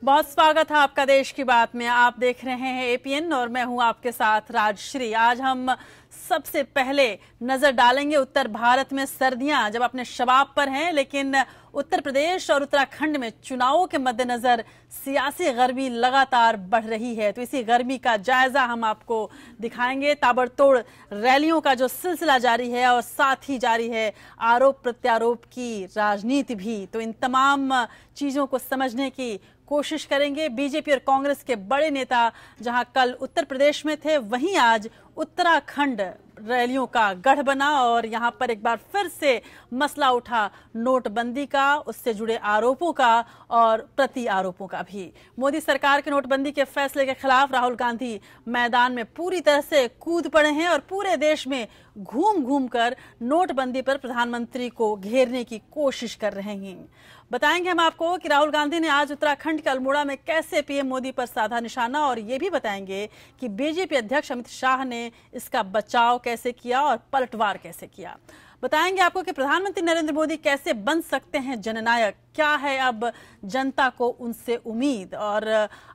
बहुत स्वागत है आपका देश की बात में। आप देख रहे हैं एपीएन और मैं हूं आपके साथ राजश्री। आज हम सबसे पहले नजर डालेंगे उत्तर भारत में सर्दियां जब अपने शबाब पर हैं, लेकिन उत्तर प्रदेश और उत्तराखंड में चुनावों के मद्देनजर सियासी गर्मी लगातार बढ़ रही है। तो इसी गर्मी का जायजा हम आपको दिखाएंगे। ताबड़तोड़ रैलियों का जो सिलसिला जारी है और साथ ही जारी है आरोप प्रत्यारोप की राजनीति भी। तो इन तमाम चीजों को समझने की कोशिश करेंगे। बीजेपी और कांग्रेस के बड़े नेता जहां कल उत्तर प्रदेश में थे, वहीं आज उत्तराखंड रैलियों का गढ़ बना और यहां पर एक बार फिर से मसला उठा नोटबंदी का, उससे जुड़े आरोपों का और प्रति आरोपों का भी। मोदी सरकार के नोटबंदी के फैसले के खिलाफ राहुल गांधी मैदान में पूरी तरह से कूद पड़े हैं और पूरे देश में घूम घूम कर नोटबंदी पर प्रधानमंत्री को घेरने की कोशिश कर रहे हैं। बताएंगे हम आपको कि राहुल गांधी ने आज उत्तराखंड के अल्मोड़ा में कैसे पीएम मोदी पर साधा निशाना, और ये भी बताएंगे कि बीजेपी अध्यक्ष अमित शाह ने इसका बचाव कैसे किया और पलटवार कैसे किया। बताएंगे आपको कि प्रधानमंत्री नरेंद्र मोदी कैसे बन सकते हैं जननायक, क्या है अब जनता को उनसे उम्मीद, और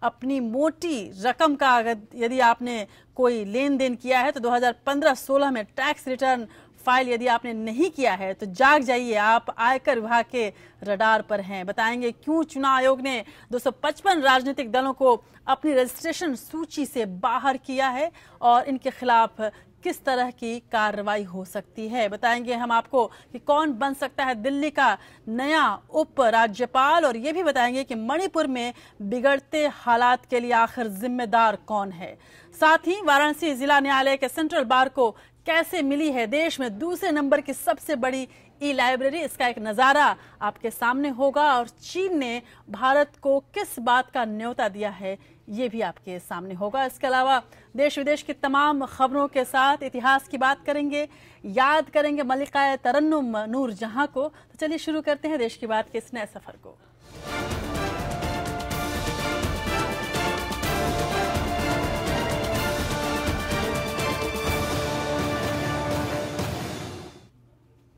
अपनी मोटी रकम का अगर यदि आपने कोई लेन देन किया है तो 2015-16 में टैक्स रिटर्न फाइल यदि आपने नहीं किया है तो जाग जाइए, आप आयकर विभाग के रडार पर हैं। बताएंगे क्यों चुनाव आयोग ने 255 राजनीतिक दलों को अपनी रजिस्ट्रेशन सूची से बाहर किया है और इनके खिलाफ किस तरह की कार्रवाई हो सकती है। बताएंगे हम आपको कि कौन बन सकता है दिल्ली का नया उप राज्यपाल, और ये भी बताएंगे कि मणिपुर में बिगड़ते हालात के लिए आखिर जिम्मेदार कौन है। साथ ही वाराणसी जिला न्यायालय के सेंट्रल बार को कैसे मिली है देश में दूसरे नंबर की सबसे बड़ी ई लाइब्रेरी, इसका एक नज़ारा आपके सामने होगा। और चीन ने भारत को किस बात का न्योता दिया है ये भी आपके सामने होगा। इसके अलावा देश विदेश की तमाम खबरों के साथ इतिहास की बात करेंगे, याद करेंगे मल्लिका तरन्नुम नूरजहां को। तो चलिए शुरू करते हैं देश की बात के इस नए सफर को।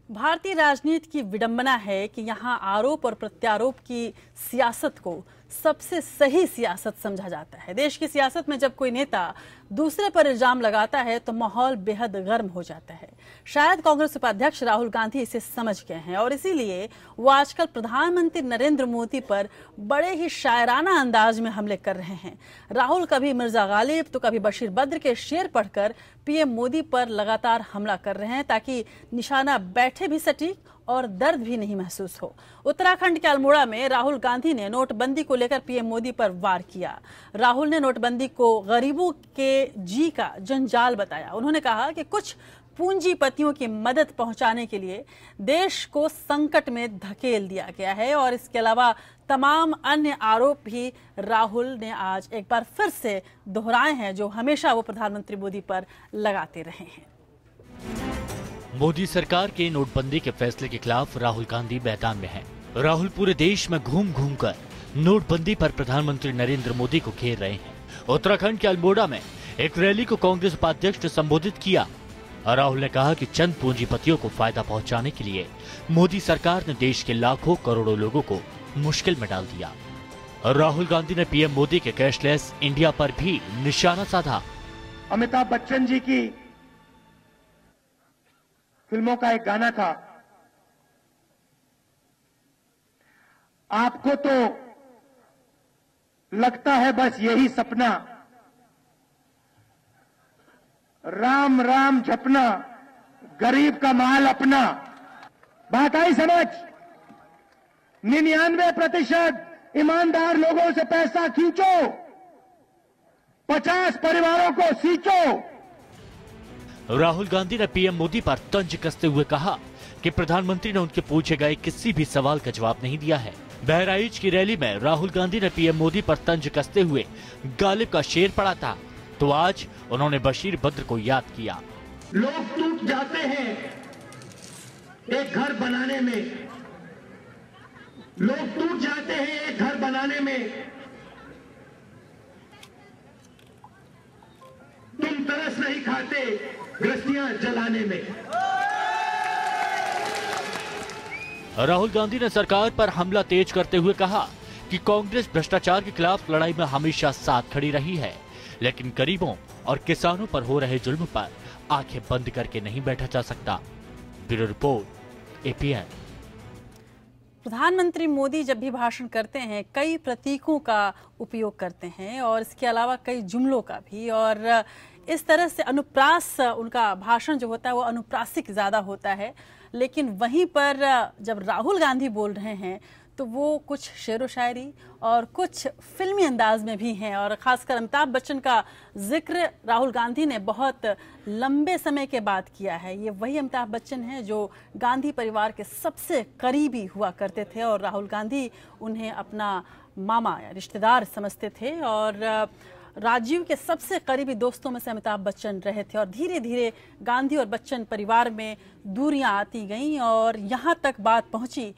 भारतीय राजनीति की विडंबना है कि यहां आरोप और प्रत्यारोप की सियासत को सबसे सही सियासत समझा जाता है। देश की सियासत में जब कोई नेता दूसरे पर इल्जाम लगाता है तो माहौल बेहद गर्म हो जाता है। शायद कांग्रेस उपाध्यक्ष राहुल गांधी इसे समझ गए हैं और इसीलिए वो आजकल प्रधानमंत्री नरेंद्र मोदी पर बड़े ही शायराना अंदाज में हमले कर रहे हैं। राहुल कभी मिर्जा गालिब तो कभी बशीर बद्र के शेर पढ़कर पीएम मोदी पर लगातार हमला कर रहे हैं ताकि निशाना बैठे भी सटीक और दर्द भी नहीं महसूस हो। उत्तराखंड के अल्मोड़ा में राहुल गांधी ने नोटबंदी को लेकर पीएम मोदी पर वार किया। राहुल ने नोटबंदी को गरीबों के जी का जंजाल बताया। उन्होंने कहा कि कुछ पूंजीपतियों की मदद पहुंचाने के लिए देश को संकट में धकेल दिया गया है, और इसके अलावा तमाम अन्य आरोप भी राहुल ने आज एक बार फिर से दोहराए हैं जो हमेशा वो प्रधानमंत्री मोदी पर लगाते रहे हैं। मोदी सरकार के नोटबंदी के फैसले के खिलाफ राहुल गांधी मैदान में हैं। राहुल पूरे देश में घूम घूम कर नोटबंदी पर प्रधानमंत्री नरेंद्र मोदी को घेर रहे हैं। उत्तराखंड के अल्मोड़ा में एक रैली को कांग्रेस उपाध्यक्ष ने संबोधित किया और राहुल ने कहा कि चंद पूंजीपतियों को फायदा पहुंचाने के लिए मोदी सरकार ने देश के लाखों करोड़ों लोगों को मुश्किल में डाल दिया। और राहुल गांधी ने पीएम मोदी के कैशलेस इंडिया पर भी निशाना साधा। अमिताभ बच्चन जी की फिल्मों का एक गाना था, आपको तो लगता है बस यही सपना, राम राम जपना, गरीब का माल अपना। बात आई समझ? 99% ईमानदार लोगों से पैसा खींचो, 50 परिवारों को सींचो। राहुल गांधी ने पीएम मोदी पर तंज कसते हुए कहा कि प्रधानमंत्री ने उनके पूछे गए किसी भी सवाल का जवाब नहीं दिया है। बहराइच की रैली में राहुल गांधी ने पीएम मोदी पर तंज कसते हुए गालिब का शेर पढ़ा था, तो आज उन्होंने बशीर बद्र को याद किया। लोग टूट जाते हैं एक घर बनाने में, लोग टूट जाते हैं एक घर बनाने में, तुम तरस नहीं खाते गृहस्थियां जलाने में। राहुल गांधी ने सरकार पर हमला तेज करते हुए कहा कि कांग्रेस भ्रष्टाचार के खिलाफ लड़ाई में हमेशा साथ खड़ी रही है, लेकिन गरीबों और किसानों पर हो रहे जुल्म पर आंखें बंद करके नहीं बैठा जा सकता। Bureau report, APN. प्रधानमंत्री मोदी जब भी भाषण करते हैं कई प्रतीकों का उपयोग करते हैं और इसके अलावा कई जुमलों का भी, और इस तरह से अनुप्रास उनका भाषण जो होता है वो अनुप्रासिक ज्यादा होता है। लेकिन वहीं पर जब राहुल गांधी बोल रहे हैं तो वो कुछ शेरो शायरी और कुछ फिल्मी अंदाज में भी हैं, और खासकर अमिताभ बच्चन का जिक्र राहुल गांधी ने बहुत लंबे समय के बाद किया है। ये वही अमिताभ बच्चन हैं जो गांधी परिवार के सबसे करीबी हुआ करते थे और राहुल गांधी उन्हें अपना मामा या रिश्तेदार समझते थे, और राजीव के सबसे करीबी दोस्तों में से अमिताभ बच्चन रहे थे। और धीरे धीरे गांधी और बच्चन परिवार में दूरियां आती गईं और यहाँ तक बात पहुंची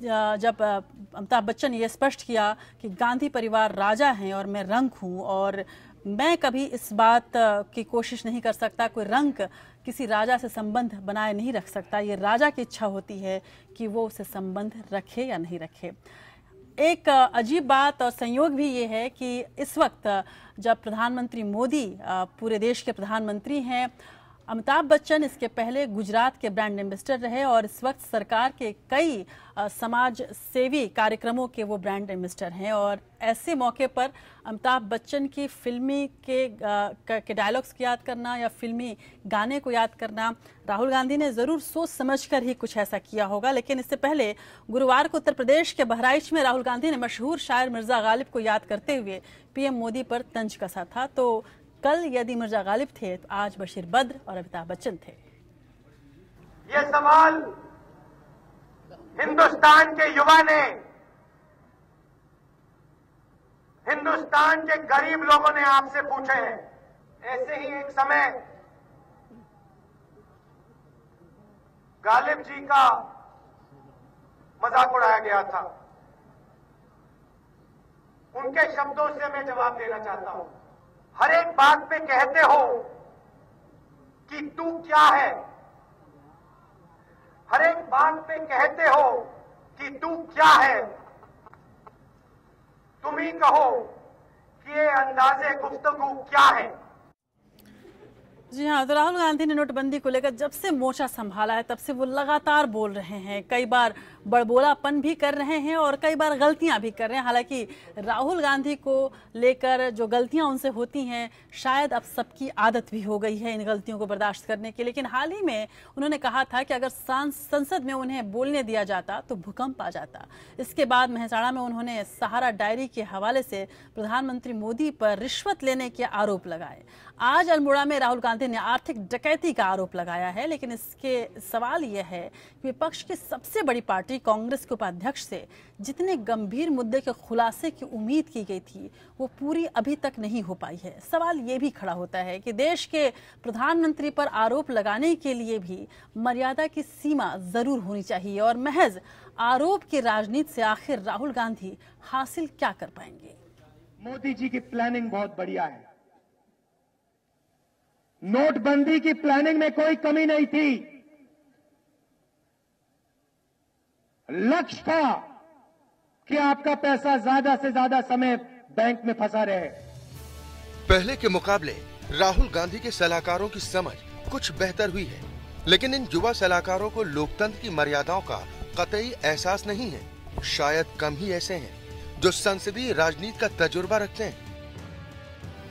जब अमिताभ बच्चन ने यह स्पष्ट किया कि गांधी परिवार राजा हैं और मैं रंक हूं, और मैं कभी इस बात की कोशिश नहीं कर सकता, कोई रंक किसी राजा से संबंध बनाए नहीं रख सकता। ये राजा की इच्छा होती है कि वो उसे संबंध रखे या नहीं रखे। एक अजीब बात और संयोग भी ये है कि इस वक्त जब प्रधानमंत्री मोदी पूरे देश के प्रधानमंत्री हैं, अमिताभ बच्चन इसके पहले गुजरात के ब्रांड एम्बेसडर रहे और इस वक्त सरकार के कई समाज सेवी कार्यक्रमों के वो ब्रांड एम्बेसडर हैं। और ऐसे मौके पर अमिताभ बच्चन की फिल्मी के डायलॉग्स को याद करना या फिल्मी गाने को याद करना, राहुल गांधी ने ज़रूर सोच समझकर ही कुछ ऐसा किया होगा। लेकिन इससे पहले गुरुवार को उत्तर प्रदेश के बहराइच में राहुल गांधी ने मशहूर शायर मिर्जा गालिब को याद करते हुए पीएम मोदी पर तंज कसा था। तो कल यदि मिर्जा गालिब थे तो आज बशीर बद्र और अमिताभ बच्चन थे। ये सवाल हिंदुस्तान के युवा ने, हिंदुस्तान के गरीब लोगों ने आपसे पूछे हैं। ऐसे ही एक समय गालिब जी का मजाक उड़ाया गया था। उनके शब्दों से मैं जवाब देना चाहता हूं। हर एक बात पे कहते हो कि तू क्या है, हर एक बात पे कहते हो कि तू क्या है। तुम ही कहो कि ये अंदाजे गुफ्तगू क्या है। जी हाँ, तो राहुल गांधी ने नोटबंदी को लेकर जब से मोर्चा संभाला है तब से वो लगातार बोल रहे हैं। कई बार बड़बोलापन भी कर रहे हैं और कई बार गलतियां भी कर रहे हैं। हालांकि राहुल गांधी को लेकर जो गलतियां उनसे होती हैं शायद अब सबकी आदत भी हो गई है इन गलतियों को बर्दाश्त करने की। लेकिन हाल ही में उन्होंने कहा था कि अगर संसद में उन्हें बोलने दिया जाता तो भूकंप आ जाता। इसके बाद मेहसाणा में उन्होंने सहारा डायरी के हवाले से प्रधानमंत्री मोदी पर रिश्वत लेने के आरोप लगाए। आज अल्मोड़ा में राहुल गांधी ने आर्थिक डकैती का आरोप लगाया है। लेकिन इसके सवाल यह है कि विपक्ष की सबसे बड़ी पार्टी कांग्रेस के उपाध्यक्ष से जितने गंभीर मुद्दे के खुलासे की उम्मीद की गई थी वो पूरी अभी तक नहीं हो पाई है। सवाल ये भी खड़ा होता है कि देश के प्रधानमंत्री पर आरोप लगाने के लिए भी मर्यादा की सीमा जरूर होनी चाहिए, और महज आरोप की राजनीति से आखिर राहुल गांधी हासिल क्या कर पाएंगे। मोदी जी की प्लानिंग बहुत बढ़िया है। नोटबंदी की प्लानिंग में कोई कमी नहीं थी। लक्ष्य था कि आपका पैसा ज्यादा से ज्यादा समय बैंक में फंसा रहे। पहले के मुकाबले राहुल गांधी के सलाहकारों की समझ कुछ बेहतर हुई है, लेकिन इन युवा सलाहकारों को लोकतंत्र की मर्यादाओं का कतई एहसास नहीं है। शायद कम ही ऐसे हैं जो संसदीय राजनीति का तजुर्बा रखते हैं।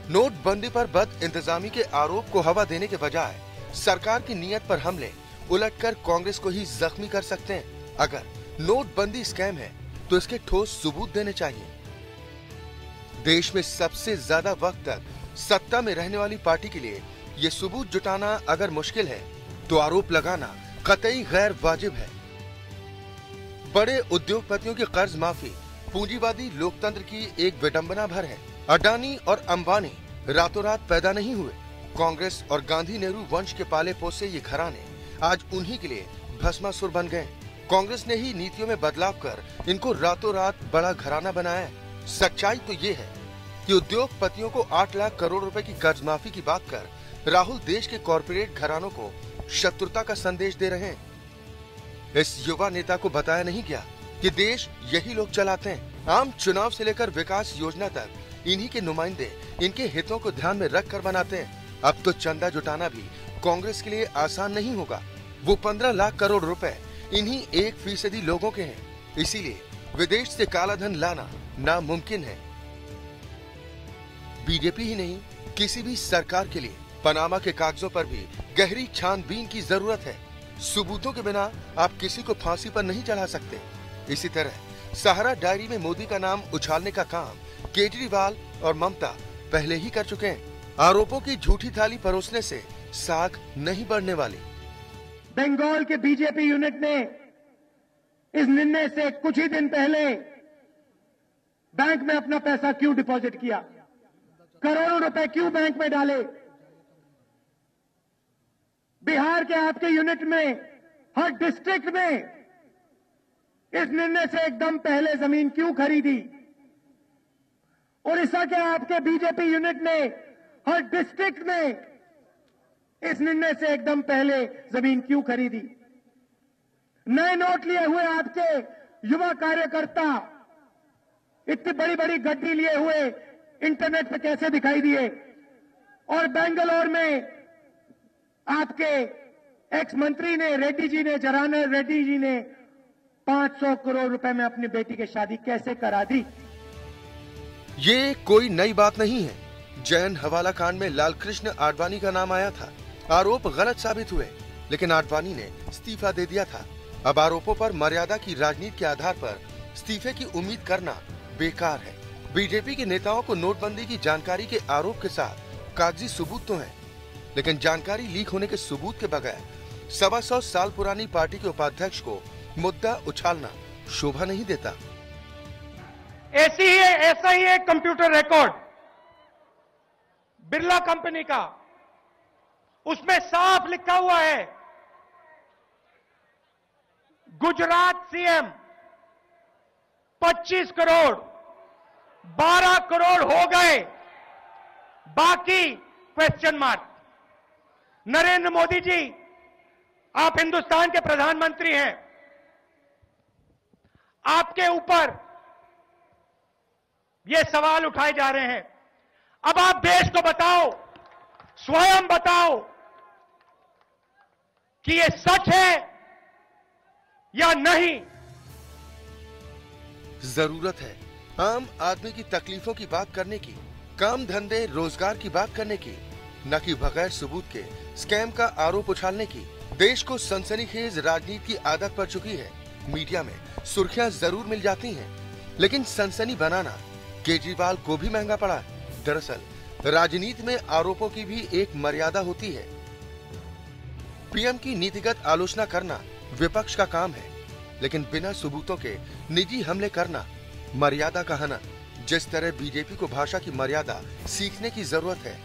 नोटबंदी पर बद इंतजामी के आरोप को हवा देने के बजाय सरकार की नीयत पर हमले उलटकर कांग्रेस को ही जख्मी कर सकते हैं। अगर नोटबंदी स्कैम है तो इसके ठोस सबूत देने चाहिए। देश में सबसे ज्यादा वक्त तक सत्ता में रहने वाली पार्टी के लिए ये सबूत जुटाना अगर मुश्किल है तो आरोप लगाना कतई गैर वाजिब है। बड़े उद्योगपतियों की कर्ज माफी पूंजीवादी लोकतंत्र की एक विडंबना भर है। अडानी और अंबानी रातों रात पैदा नहीं हुए। कांग्रेस और गांधी नेहरू वंश के पाले पोसे ये घराने आज उन्हीं के लिए भस्मासुर बन गए। कांग्रेस ने ही नीतियों में बदलाव कर इनको रातों रात बड़ा घराना बनाया है। सच्चाई तो ये है कि उद्योगपतियों को 8 लाख करोड़ रुपए की कर्ज माफी की बात कर राहुल देश के कॉरपोरेट घरानों को शत्रुता का संदेश दे रहे हैं। इस युवा नेता को बताया नहीं गया कि देश यही लोग चलाते हैं। आम चुनाव से लेकर विकास योजना तक इन्हीं के नुमाइंदे इनके हितों को ध्यान में रख कर बनाते हैं। अब तो चंदा जुटाना भी कांग्रेस के लिए आसान नहीं होगा। वो 15 लाख करोड़ रुपए इन्हीं 1% लोगों के हैं, इसीलिए विदेश से काला धन लाना नामुमकिन है। बीजेपी ही नहीं, किसी भी सरकार के लिए पनामा के कागजों पर भी गहरी छानबीन की जरूरत है। सबूतों के बिना आप किसी को फांसी पर नहीं चढ़ा सकते। इसी तरह सहारा डायरी में मोदी का नाम उछालने का काम केजरीवाल और ममता पहले ही कर चुके हैं। आरोपों की झूठी थाली परोसने से साख नहीं बढ़ने वाली। बंगाल के बीजेपी यूनिट ने इस निर्णय से कुछ ही दिन पहले बैंक में अपना पैसा क्यों डिपॉजिट किया, करोड़ों रुपए क्यों बैंक में डाले? बिहार के आपके यूनिट में हर डिस्ट्रिक्ट में इस निर्णय से एकदम पहले जमीन क्यों खरीदी? उड़ीसा के आपके बीजेपी यूनिट ने हर डिस्ट्रिक्ट में इस निर्णय से एकदम पहले जमीन क्यों खरीदी? नए नोट लिए हुए आपके युवा कार्यकर्ता इतनी बड़ी बड़ी गड्डी लिए हुए इंटरनेट पे कैसे दिखाई दिए? और बेंगलोर में आपके एक्स मंत्री ने रेड्डी जी ने, जराना रेड्डी जी ने 500 करोड़ रुपए में अपनी बेटी की शादी कैसे करा दी? ये कोई नई बात नहीं है। जैन हवाला कांड में लालकृष्ण आडवाणी का नाम आया था। आरोप गलत साबित हुए, लेकिन आडवाणी ने इस्तीफा दे दिया था। अब आरोपों पर मर्यादा की राजनीति के आधार पर इस्तीफे की उम्मीद करना बेकार है। बीजेपी के नेताओं को नोटबंदी की जानकारी के आरोप के साथ कागजी सबूत तो हैं, लेकिन जानकारी लीक होने के सबूत के बगैर 125 साल पुरानी पार्टी के उपाध्यक्ष को मुद्दा उछालना शोभा नहीं देता। ऐसा ही एक कंप्यूटर रिकॉर्ड बिरला कंपनी का, उसमें साफ लिखा हुआ है गुजरात सीएम 25 करोड़, 12 करोड़ हो गए, बाकी क्वेश्चन मार्क। नरेंद्र मोदी जी, आप हिंदुस्तान के प्रधानमंत्री हैं, आपके ऊपर ये सवाल उठाए जा रहे हैं। अब आप देश को बताओ, स्वयं बताओ कि ये सच है या नहीं। जरूरत है आम आदमी की तकलीफों की बात करने की, काम धंधे रोजगार की बात करने की, न कि बगैर सबूत के स्कैम का आरोप उछालने की। देश को सनसनीखेज राजनीति की आदत पड़ चुकी है। मीडिया में सुर्खियां जरूर मिल जाती हैं, लेकिन सनसनी बनाना केजरीवाल को भी महंगा पड़ा। दरअसल राजनीति में आरोपों की भी एक मर्यादा होती है। पीएम की नीतिगत आलोचना करना विपक्ष का काम है, लेकिन बिना सबूतों के निजी हमले करना मर्यादा का हनन। जिस तरह बीजेपी को भाषा की मर्यादा सीखने की जरूरत है,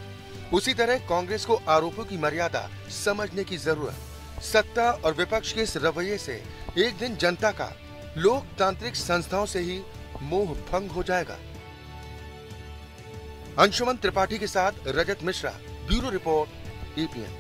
उसी तरह कांग्रेस को आरोपों की मर्यादा समझने की जरूरत। सत्ता और विपक्ष के इस रवैये से एक दिन जनता का लोकतांत्रिक संस्थाओं से ही मोह भंग हो जाएगा। अंशुमन त्रिपाठी के साथ रजत मिश्रा, ब्यूरो रिपोर्ट, एपीएन।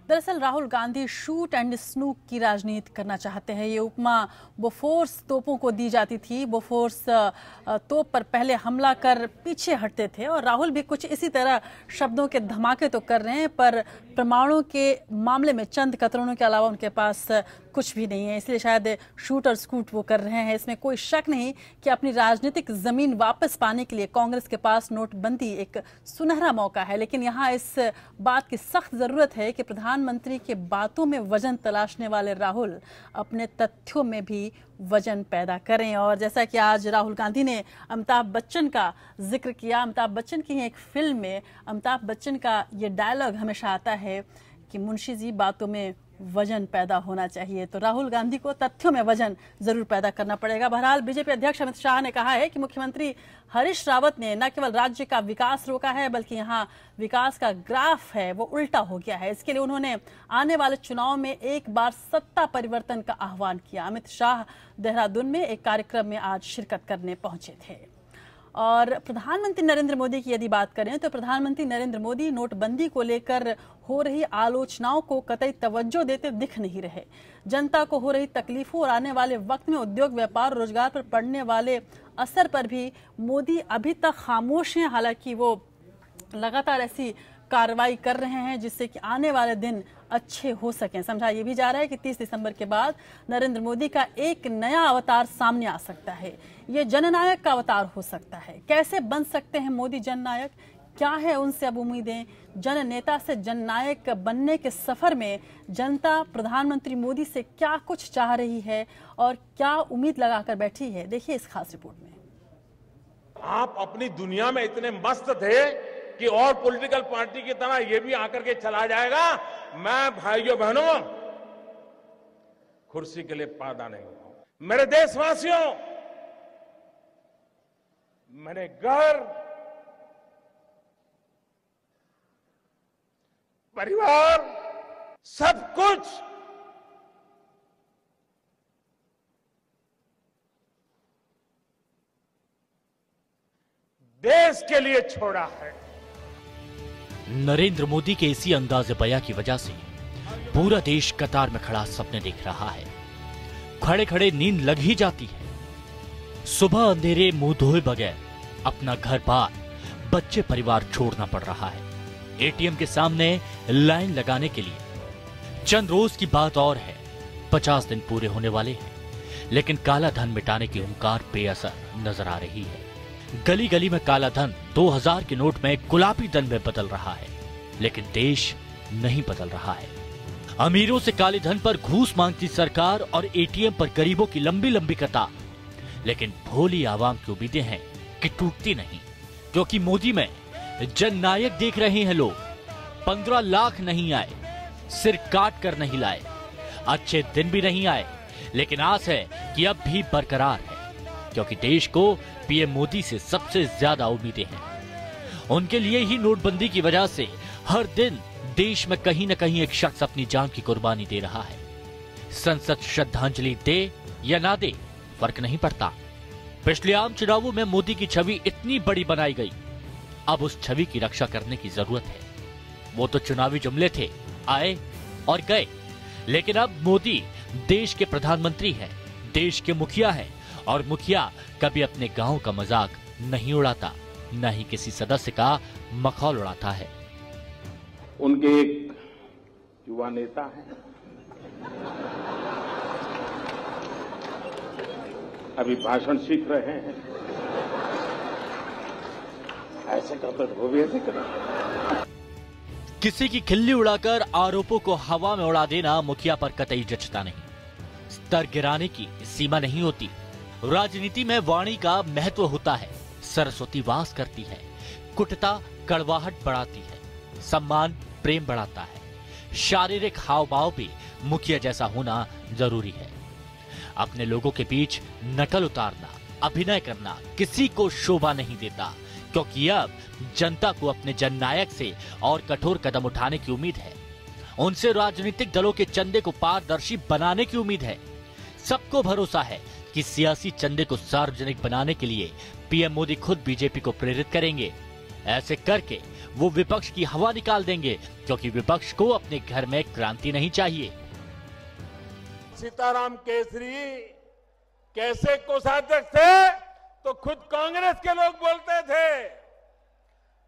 दरअसल Rahul Gandhi shoot and Snook की राजनीति करना चाहते हैं। ये उपमा बोफोर्स तोपों को दी जाती थी। बोफोर्स तोप पर पहले हमला कर पीछे हटते थे, और राहुल भी कुछ इसी तरह शब्दों के धमाके तो कर रहे हैं, पर प्रमाणों के मामले में चंद कतरनों के अलावा उनके पास कुछ भी नहीं है। इसलिए शायद शूट और स्कूट वो कर रहे हैं। इसमें कोई शक नहीं कि अपनी राजनीतिक जमीन वापस पाने के लिए कांग्रेस के पास नोटबंदी एक सुनहरा मौका है। लेकिन यहाँ इस बात की सख्त जरूरत है कि प्रधानमंत्री के बातों में वजन तलाशने वाले राहुल अपने तथ्यों में भी वजन पैदा करें। और जैसा कि आज राहुल गांधी ने अमिताभ बच्चन का जिक्र किया, अमिताभ बच्चन की एक फिल्म में अमिताभ बच्चन का ये डायलॉग हमेशा आता है कि मुंशी जी बातों में वजन पैदा होना चाहिए। तो राहुल गांधी को तथ्यों में वजन जरूर पैदा करना पड़ेगा। बहरहाल बीजेपी अध्यक्ष अमित शाह ने कहा है कि मुख्यमंत्री हरीश रावत ने न केवल राज्य का विकास रोका है, बल्कि यहाँ विकास का ग्राफ है वो उल्टा हो गया है। इसके लिए उन्होंने आने वाले चुनाव में एक बार सत्ता परिवर्तन का आह्वान किया। अमित शाह देहरादून में एक कार्यक्रम में आज शिरकत करने पहुंचे थे। और प्रधानमंत्री नरेंद्र मोदी की यदि बात करें तो प्रधानमंत्री नरेंद्र मोदी नोटबंदी को लेकर हो रही आलोचनाओं को कतई तवज्जो देते दिख नहीं रहे। जनता को हो रही तकलीफों और आने वाले वक्त में उद्योग, व्यापार, रोजगार पर पड़ने वाले असर पर भी मोदी अभी तक खामोश हैं। हालांकि वो लगातार ऐसी कार्रवाई कर रहे हैं जिससे कि आने वाले दिन अच्छे हो सकें। समझा ये भी जा रहा है कि 30 दिसंबर के बाद नरेंद्र मोदी का एक नया अवतार सामने आ सकता है। ये जननायक का अवतार हो सकता है। कैसे बन सकते हैं मोदी जननायक, क्या है उनसे अब उम्मीदें? जन नेता से जननायक बनने के सफर में जनता प्रधानमंत्री मोदी से क्या कुछ चाह रही है और क्या उम्मीद लगाकर बैठी है, देखिए इस खास रिपोर्ट में। आप अपनी दुनिया में इतने मस्त थे कि और पॉलिटिकल पार्टी की तरह ये भी आकर के चला जाएगा। मैं भाइयों बहनों कुर्सी के लिए पैदा नहीं हुआ। मेरे देशवासियों, मैंने घर, परिवार, सब कुछ देश के लिए छोड़ा है। नरेंद्र मोदी के इसी अंदाज़े बयां की वजह से पूरा देश कतार में खड़ा सपने देख रहा है। खड़े खड़े नींद लग ही जाती है। सुबह अंधेरे मुंह धोए बगैर अपना घर बार, बच्चे, परिवार छोड़ना पड़ रहा है। एटीएम के सामने लाइन लगाने के लिए। चंद रोज की बात और है, 50 दिन पूरे होने वाले हैं, लेकिन काला धन मिटाने की हुंकार बेअसर नजर आ रही है। गली गली में काला धन 2000 के नोट में गुलाबी धन में बदल रहा है, लेकिन देश नहीं बदल रहा है। अमीरों से काले धन पर घूस मांगती सरकार और एटीएम पर गरीबों की लंबी लंबी कतार, लेकिन भोली आवाम की उम्मीदें हैं कि टूटती नहीं, क्योंकि मोदी में जननायक देख रहे हैं लोग। 15 लाख नहीं आए, सिर काट कर नहीं लाए, अच्छे दिन भी नहीं आए, लेकिन आस है कि अब भी बरकरार है, क्योंकि देश को पीएम मोदी से सबसे ज्यादा उम्मीदें हैं। उनके लिए ही नोटबंदी की वजह से हर दिन देश में कहीं न कहीं एक शख्स अपनी जान की कुर्बानी दे रहा है। संसद श्रद्धांजलि दे या ना दे, फर्क नहीं पड़ता। पिछले आम चुनावों में मोदी की छवि इतनी बड़ी बनाई गई, अब उस छवि की रक्षा करने की जरूरत है। वो तो चुनावी जुमले थे, आए और गए, लेकिन अब मोदी देश के प्रधानमंत्री हैं, देश के मुखिया हैं, और मुखिया कभी अपने गांव का मजाक नहीं उड़ाता, न ही किसी सदस्य का मखौल उड़ाता है। उनके एक युवा नेता हैं, अभी भाषण सीख रहे हैं, ऐसे करते वो भी ऐसे करें। किसी की खिल्ली उड़ाकर आरोपों को हवा में उड़ा देना मुखिया पर कतई जचता नहीं। स्तर गिराने की सीमा नहीं होती। राजनीति में वाणी का महत्व होता है। सरस्वती वास करती है, कुटता कड़वाहट बढ़ाती है, सम्मान प्रेम बढ़ाता है। शारीरिक हाव भाव भी मुखिया जैसा होना जरूरी है। अपने लोगों के बीच नकल उतारना, अभिनय करना किसी को शोभा नहीं देता, क्योंकि अब जनता को अपने जननायक से और कठोर कदम उठाने की उम्मीद है। उनसे राजनीतिक दलों के चंदे को पारदर्शी बनाने की उम्मीद है। सबको भरोसा है कि सियासी चंदे को सार्वजनिक बनाने के लिए पीएम मोदी खुद बीजेपी को प्रेरित करेंगे। ऐसे करके वो विपक्ष की हवा निकाल देंगे, क्योंकि विपक्ष को अपने घर में क्रांति नहीं चाहिए। सीताराम केसरी कैसे कोषाध्यक्ष थे तो खुद कांग्रेस के लोग बोलते थे,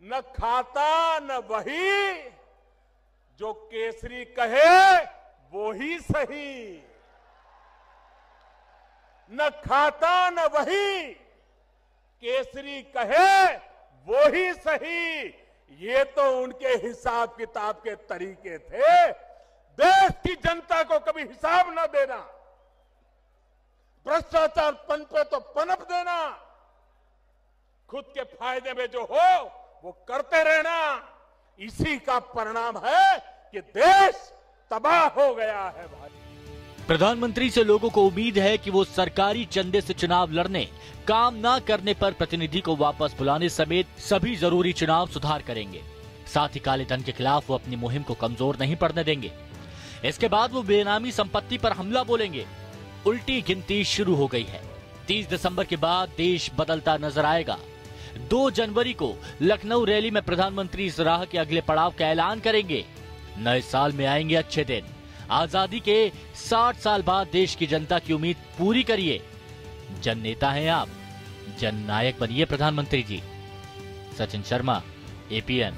न खाता न वही, जो केसरी कहे वो ही सही। न खाता न वही, केसरी कहे वो ही सही। ये तो उनके हिसाब किताब के तरीके थे। देश की जनता को कभी हिसाब न देना, भ्रष्टाचार पनपे तो पनप देना, खुद के फायदे में जो हो वो करते रहना, इसी का परिणाम है कि देश तबाह हो गया है। भाई, प्रधानमंत्री से लोगों को उम्मीद है कि वो सरकारी चंदे से चुनाव लड़ने, काम ना करने पर प्रतिनिधि को वापस बुलाने समेत सभी जरूरी चुनाव सुधार करेंगे। साथ ही काले धन के खिलाफ वो अपनी मुहिम को कमजोर नहीं पड़ने देंगे। इसके बाद वो बेनामी संपत्ति पर हमला बोलेंगे। उल्टी गिनती शुरू हो गई है। 30 दिसंबर के बाद देश बदलता नजर आएगा। 2 जनवरी को लखनऊ रैली में प्रधानमंत्री इस राह के अगले पड़ाव का ऐलान करेंगे। नए साल में आएंगे अच्छे दिन। आजादी के 60 साल बाद देश की जनता की उम्मीद पूरी करिए। जन नेता हैं आप, जन नायक बनिए प्रधानमंत्री जी। सचिन शर्मा, एपीएन।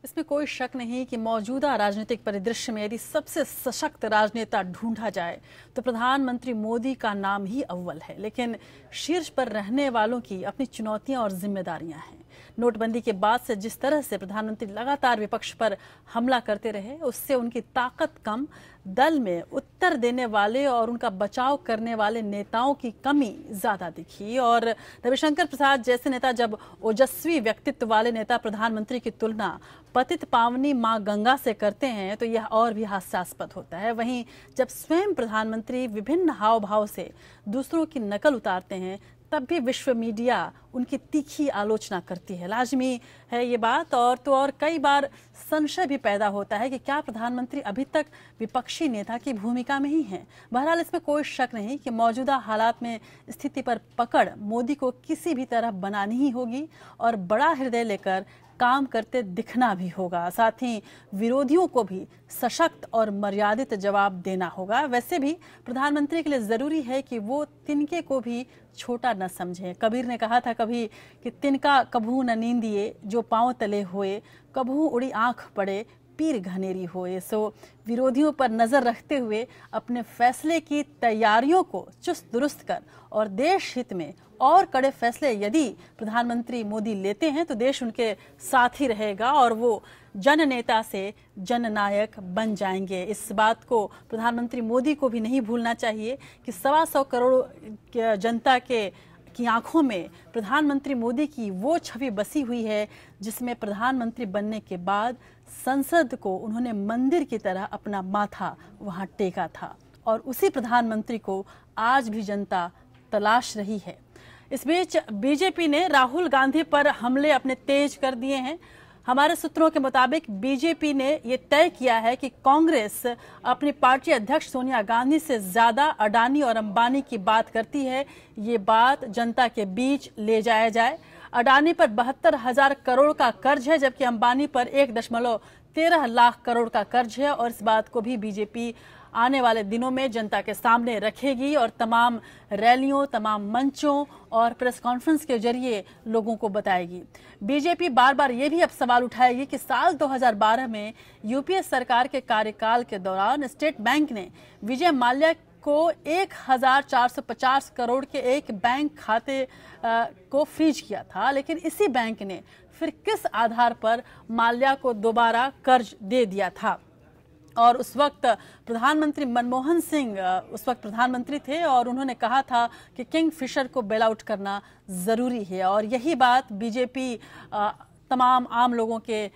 इसमें कोई शक नहीं कि मौजूदा राजनीतिक परिदृश्य में यदि सबसे सशक्त राजनेता ढूंढा जाए तो प्रधानमंत्री मोदी का नाम ही अव्वल है। लेकिन शीर्ष पर रहने वालों की अपनी चुनौतियां और जिम्मेदारियां हैं। नोटबंदी के बाद से जिस तरह से प्रधानमंत्री लगातार विपक्ष पर हमला करते रहे, उससे उनकी ताकत कम, दल में उत्तर देने वाले और उनका बचाव करने वाले नेताओं की कमी ज्यादा दिखी। और रविशंकर प्रसाद जैसे नेता जब ओजस्वी व्यक्तित्व वाले नेता प्रधानमंत्री की तुलना पतित पावनी मां गंगा से करते हैं तो यह और भी हास्यास्पद होता है। वहीं जब स्वयं प्रधानमंत्री विभिन्न हाव भाव से दूसरों की नकल उतारते हैं तब भी विश्व मीडिया उनकी तीखी आलोचना करती है। लाजमी है ये बात। और तो और कई बार संशय भी पैदा होता है कि क्या प्रधानमंत्री अभी तक विपक्षी नेता की भूमिका में ही हैं। बहरहाल इसमें कोई शक नहीं कि मौजूदा हालात में स्थिति पर पकड़ मोदी को किसी भी तरह बनानी ही होगी और बड़ा हृदय लेकर काम करते दिखना भी होगा। साथ ही विरोधियों को भी सशक्त और मर्यादित जवाब देना होगा। वैसे भी प्रधानमंत्री के लिए जरूरी है कि वो तिनके को भी छोटा न समझें। कबीर ने कहा था कभी कि तिनका कभू न नींदिए जो पांव तले होए, कभू उड़ी आंख पड़े पीर घनेरी होए। सो विरोधियों पर नजर रखते हुए अपने फैसले की तैयारियों को चुस्त दुरुस्त कर और देश हित में और कड़े फैसले यदि प्रधानमंत्री मोदी लेते हैं तो देश उनके साथ ही रहेगा और वो जन नेता से जननायक बन जाएंगे। इस बात को प्रधानमंत्री मोदी को भी नहीं भूलना चाहिए कि 125 करोड़ जनता की आंखों में प्रधानमंत्री मोदी की वो छवि बसी हुई है जिसमें प्रधानमंत्री बनने के बाद संसद को उन्होंने मंदिर की तरह अपना माथा वहां टेका था और उसी प्रधानमंत्री को आज भी जनता तलाश रही है। इस बीच बीजेपी ने राहुल गांधी पर हमले अपने तेज कर दिए हैं। हमारे सूत्रों के मुताबिक बीजेपी ने यह तय किया है कि कांग्रेस अपनी पार्टी अध्यक्ष सोनिया गांधी से ज्यादा अडानी और अंबानी की बात करती है। ये बात जनता के बीच ले जाया जाए। अडानी पर 72,000 करोड़ का कर्ज है जबकि अंबानी पर 1.13 लाख करोड़ का कर्ज है और इस बात को भी बीजेपी आने वाले दिनों में जनता के सामने रखेगी और तमाम रैलियों, तमाम मंचों और प्रेस कॉन्फ्रेंस के जरिए लोगों को बताएगी। बीजेपी बार बार ये भी अब सवाल उठाएगी कि साल 2012 में यूपीए सरकार के कार्यकाल के दौरान स्टेट बैंक ने विजय माल्या को 1,450 करोड़ के एक बैंक खाते को फ्रीज किया था, लेकिन इसी बैंक ने फिर किस आधार पर माल्या को दोबारा कर्ज दे दिया था। और उस वक्त प्रधानमंत्री मनमोहन सिंह उस वक्त प्रधानमंत्री थे और उन्होंने कहा था कि किंग फिशर को बेल आउट करना जरूरी है और यही बात बीजेपी तमाम आम लोगों के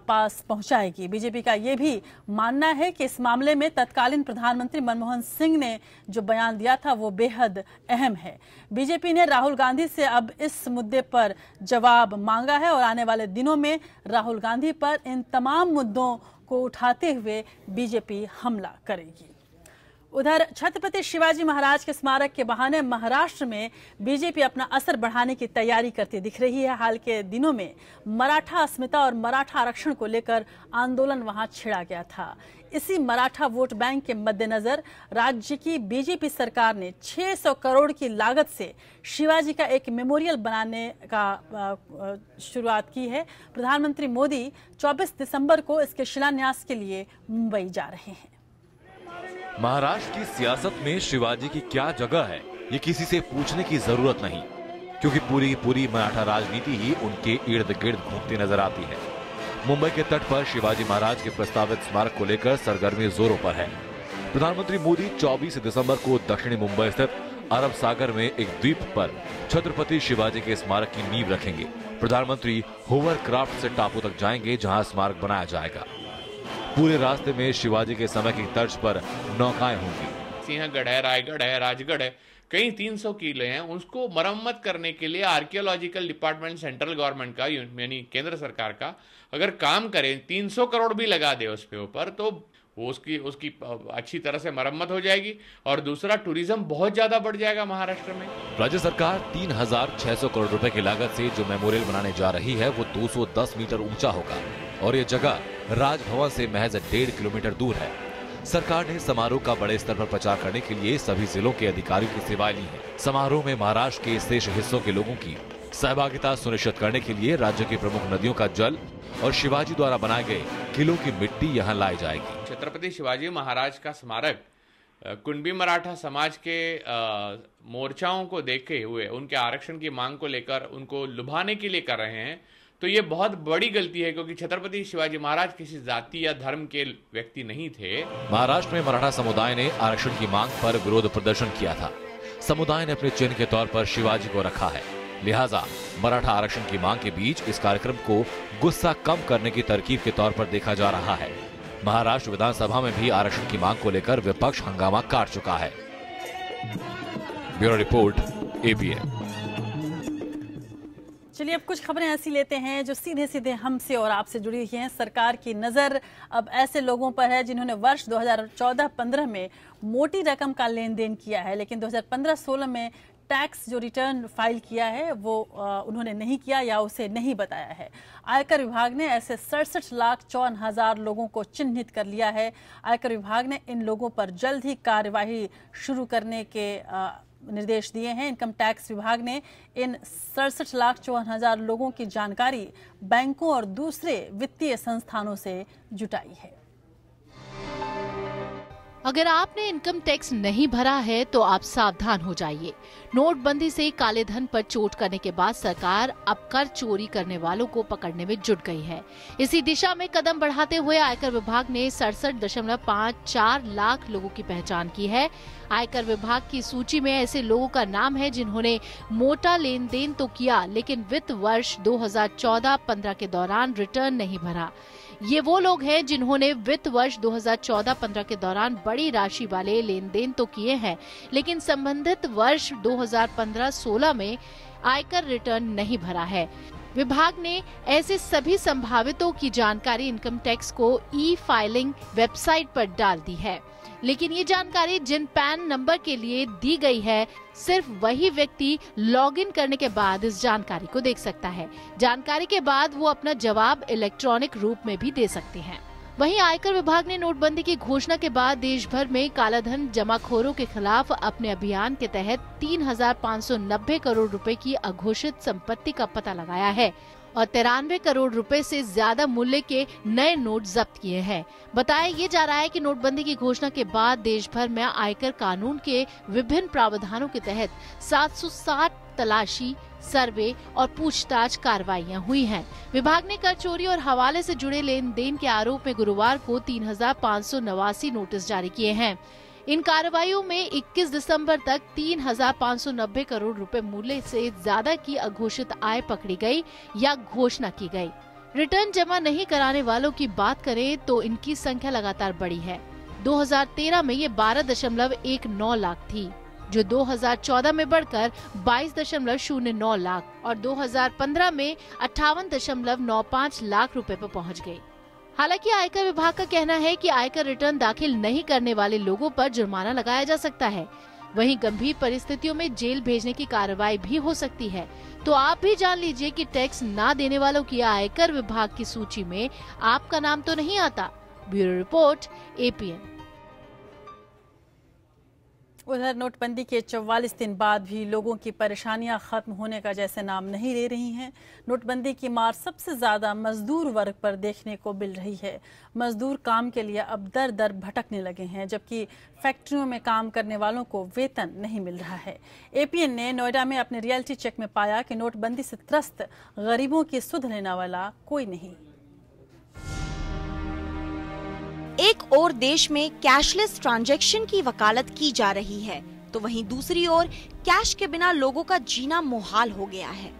पास पहुंचाएगी। बीजेपी का ये भी मानना है कि इस मामले में तत्कालीन प्रधानमंत्री मनमोहन सिंह ने जो बयान दिया था वो बेहद अहम है। बीजेपी ने राहुल गांधी से अब इस मुद्दे पर जवाब मांगा है और आने वाले दिनों में राहुल गांधी पर इन तमाम मुद्दों को उठाते हुए बीजेपी हमला करेगी। उधर छत्रपति शिवाजी महाराज के स्मारक के बहाने महाराष्ट्र में बीजेपी अपना असर बढ़ाने की तैयारी करती दिख रही है। हाल के दिनों में मराठा अस्मिता और मराठा आरक्षण को लेकर आंदोलन वहां छिड़ा गया था। इसी मराठा वोट बैंक के मद्देनजर राज्य की बीजेपी सरकार ने 600 करोड़ की लागत से शिवाजी का एक मेमोरियल बनाने का शुरुआत की है। प्रधानमंत्री मोदी 24 दिसंबर को इसके शिलान्यास के लिए मुंबई जा रहे हैं। महाराष्ट्र की सियासत में शिवाजी की क्या जगह है ये किसी से पूछने की जरूरत नहीं, क्योंकि पूरी की पूरी मराठा राजनीति ही उनके इर्द गिर्द घूमती नजर आती है। मुंबई के तट पर शिवाजी महाराज के प्रस्तावित स्मारक को लेकर सरगर्मी जोरों पर है। प्रधानमंत्री मोदी 24 दिसंबर को दक्षिणी मुंबई स्थित अरब सागर में एक द्वीप पर छत्रपति शिवाजी के स्मारक की नींव रखेंगे। प्रधानमंत्री होवरक्राफ्ट से टापू तक जाएंगे जहां स्मारक बनाया जाएगा। पूरे रास्ते में शिवाजी के समय की तर्ज पर नौकाएं होंगी। सिंहगढ़ है, रायगढ़ है, राजगढ़ है, कई 300 किले हैं। उसको मरम्मत करने के लिए आर्कियोलॉजिकल डिपार्टमेंट सेंट्रल गवर्नमेंट का यानी केंद्र सरकार का अगर काम करे 300 करोड़ भी लगा दे उसके ऊपर तो वो उसकी अच्छी तरह से मरम्मत हो जाएगी। और दूसरा, टूरिज्म बहुत ज्यादा बढ़ जाएगा महाराष्ट्र में। राज्य सरकार 3600 करोड़ रुपए की लागत से जो मेमोरियल बनाने जा रही है वो 210 मीटर ऊंचा होगा और ये जगह राजभवन से महज 1.5 किलोमीटर दूर है। सरकार ने समारोह का बड़े स्तर पर प्रचार करने के लिए सभी जिलों के अधिकारियों की सेवाएं ली है। समारोह में महाराष्ट्र के शेष हिस्सों के लोगों की सहभागिता सुनिश्चित करने के लिए राज्य की प्रमुख नदियों का जल और शिवाजी द्वारा बनाए गए किलों की मिट्टी यहां लाई जाएगी। छत्रपति शिवाजी महाराज का स्मारक कुणबी मराठा समाज के मोर्चाओं को देखे हुए उनके आरक्षण की मांग को लेकर उनको लुभाने के लिए कर रहे हैं, तो ये बहुत बड़ी गलती है, क्योंकि छत्रपति शिवाजी महाराज किसी जाति या धर्म के व्यक्ति नहीं थे। महाराष्ट्र में मराठा समुदाय ने आरक्षण की मांग पर विरोध प्रदर्शन किया था। समुदाय ने अपने चिन्ह के तौर पर शिवाजी को रखा है, लिहाजा मराठा आरक्षण की मांग के बीच इस कार्यक्रम को गुस्सा कम करने की तरकीब के तौर पर देखा जा रहा है। महाराष्ट्र विधानसभा में भी आरक्षण की मांग को लेकर विपक्ष हंगामा काट चुका है। Bureau report, ABN. चलिए अब कुछ खबरें ऐसी लेते हैं जो सीधे सीधे हमसे और आपसे जुड़ी हुई हैं। सरकार की नजर अब ऐसे लोगों पर है जिन्होंने वर्ष 2014-15 में मोटी रकम का लेन देन किया है, लेकिन 2015-16 में टैक्स जो रिटर्न फाइल किया है वो उन्होंने नहीं किया या उसे नहीं बताया है। आयकर विभाग ने ऐसे 67,54,000 लोगों को चिन्हित कर लिया है। आयकर विभाग ने इन लोगों पर जल्द ही कार्यवाही शुरू करने के निर्देश दिए हैं। इनकम टैक्स विभाग ने इन 67,54,000 लोगों की जानकारी बैंकों और दूसरे वित्तीय संस्थानों से जुटाई है। अगर आपने इनकम टैक्स नहीं भरा है तो आप सावधान हो जाइए। नोटबंदी से काले धन पर चोट करने के बाद सरकार अब कर चोरी करने वालों को पकड़ने में जुट गई है। इसी दिशा में कदम बढ़ाते हुए आयकर विभाग ने 67.54 लाख लोगों की पहचान की है। आयकर विभाग की सूची में ऐसे लोगों का नाम है जिन्होंने मोटा लेन देन तो किया, लेकिन वित्त वर्ष 2014-15 के दौरान रिटर्न नहीं भरा। ये वो लोग हैं जिन्होंने वित्त वर्ष 2014-15 के दौरान बड़ी राशि वाले लेन देन तो किए हैं, लेकिन संबंधित वर्ष 2015-16 में आयकर रिटर्न नहीं भरा है। विभाग ने ऐसे सभी संभावितों की जानकारी इनकम टैक्स को ई फाइलिंग वेबसाइट पर डाल दी है, लेकिन ये जानकारी जिन पैन नंबर के लिए दी गई है, सिर्फ वही व्यक्ति लॉगिन करने के बाद इस जानकारी को देख सकता है। जानकारी के बाद वो अपना जवाब इलेक्ट्रॉनिक रूप में भी दे सकते हैं। वहीं आयकर विभाग ने नोटबंदी की घोषणा के बाद देश भर में कालाधन जमाखोरों के खिलाफ अपने अभियान के तहत 3,590 करोड़ रुपए की अघोषित संपत्ति का पता लगाया है और 93 करोड़ रुपए से ज्यादा मूल्य के नए नोट जब्त किए हैं। बताया ये जा रहा है कि नोटबंदी की घोषणा के बाद देश भर में आयकर कानून के विभिन्न प्रावधानों के तहत 760 तलाशी, सर्वे और पूछताछ कार्रवाइयां हुई हैं। विभाग ने कर चोरी और हवाले से जुड़े लेन देन के आरोप में गुरुवार को 3,589 नोटिस जारी किए हैं। इन कार्रवाइयों में 21 दिसंबर तक 3,590 करोड़ रुपए मूल्य से ज्यादा की अघोषित आय पकड़ी गई या घोषणा की गई। रिटर्न जमा नहीं कराने वालों की बात करें तो इनकी संख्या लगातार बढ़ी है। 2013 में ये 12.19 लाख थी, जो 2014 में बढ़कर 22.09 लाख और 2015 में 58.95 लाख रुपए पर पहुंच गई। हालांकि आयकर विभाग का कहना है कि आयकर रिटर्न दाखिल नहीं करने वाले लोगों पर जुर्माना लगाया जा सकता है। वहीं गंभीर परिस्थितियों में जेल भेजने की कार्रवाई भी हो सकती है। तो आप भी जान लीजिए कि टैक्स ना देने वालों की आयकर विभाग की सूची में आपका नाम तो नहीं आता। Bureau report, APN. उधर नोटबंदी के 44 दिन बाद भी लोगों की परेशानियां खत्म होने का जैसे नाम नहीं ले रही हैं। नोटबंदी की मार सबसे ज्यादा मजदूर वर्ग पर देखने को मिल रही है। मजदूर काम के लिए अब दर दर भटकने लगे हैं, जबकि फैक्ट्रियों में काम करने वालों को वेतन नहीं मिल रहा है। एपीएन ने नोएडा में अपने रियलिटी चेक में पाया कि नोटबंदी से त्रस्त गरीबों की सुध लेने वाला कोई नहीं। एक और देश में कैशलेस ट्रांजैक्शन की वकालत की जा रही है, तो वहीं दूसरी ओर कैश के बिना लोगों का जीना मुहाल हो गया है।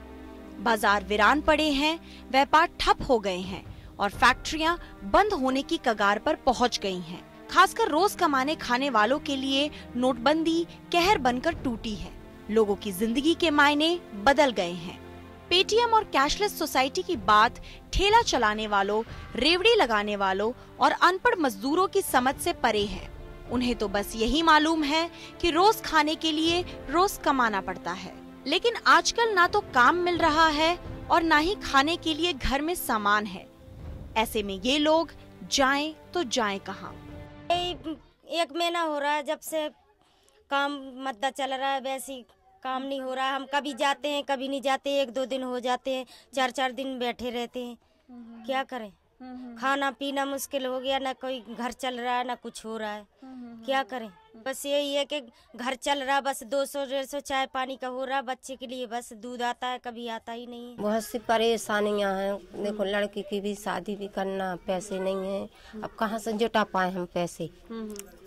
बाजार वीरान पड़े हैं, व्यापार ठप हो गए हैं और फैक्ट्रियां बंद होने की कगार पर पहुंच गई हैं। खासकर रोज कमाने खाने वालों के लिए नोटबंदी कहर बनकर टूटी है। लोगों की जिंदगी के मायने बदल गए हैं। पेटीएम और कैशलेस सोसाइटी की बात ठेला चलाने वालों, रेवड़ी लगाने वालों और अनपढ़ मजदूरों की समझ से परे है। उन्हें तो बस यही मालूम है कि रोज खाने के लिए रोज कमाना पड़ता है, लेकिन आजकल ना तो काम मिल रहा है और ना ही खाने के लिए घर में सामान है। ऐसे में ये लोग जाएं तो जाएं कहाँ? 1 महीना हो रहा है जब से काम मद्दा चल रहा है, वैसे काम नहीं हो रहा है। हम कभी जाते हैं कभी नहीं जाते, 1-2 दिन हो जाते हैं, 4-4 दिन बैठे रहते हैं। क्या करें? खाना पीना मुश्किल हो गया, ना कोई घर चल रहा है ना कुछ हो रहा है। क्या करें? बस यही है कि घर चल रहा, बस 200-150 चाय पानी का हो रहा। बच्चे के लिए बस दूध आता है, कभी आता ही नहीं है। बहुत सी परेशानियां हैं। देखो लड़की की भी शादी भी करना, पैसे नहीं है। अब कहाँ से जुटा पाए हम पैसे?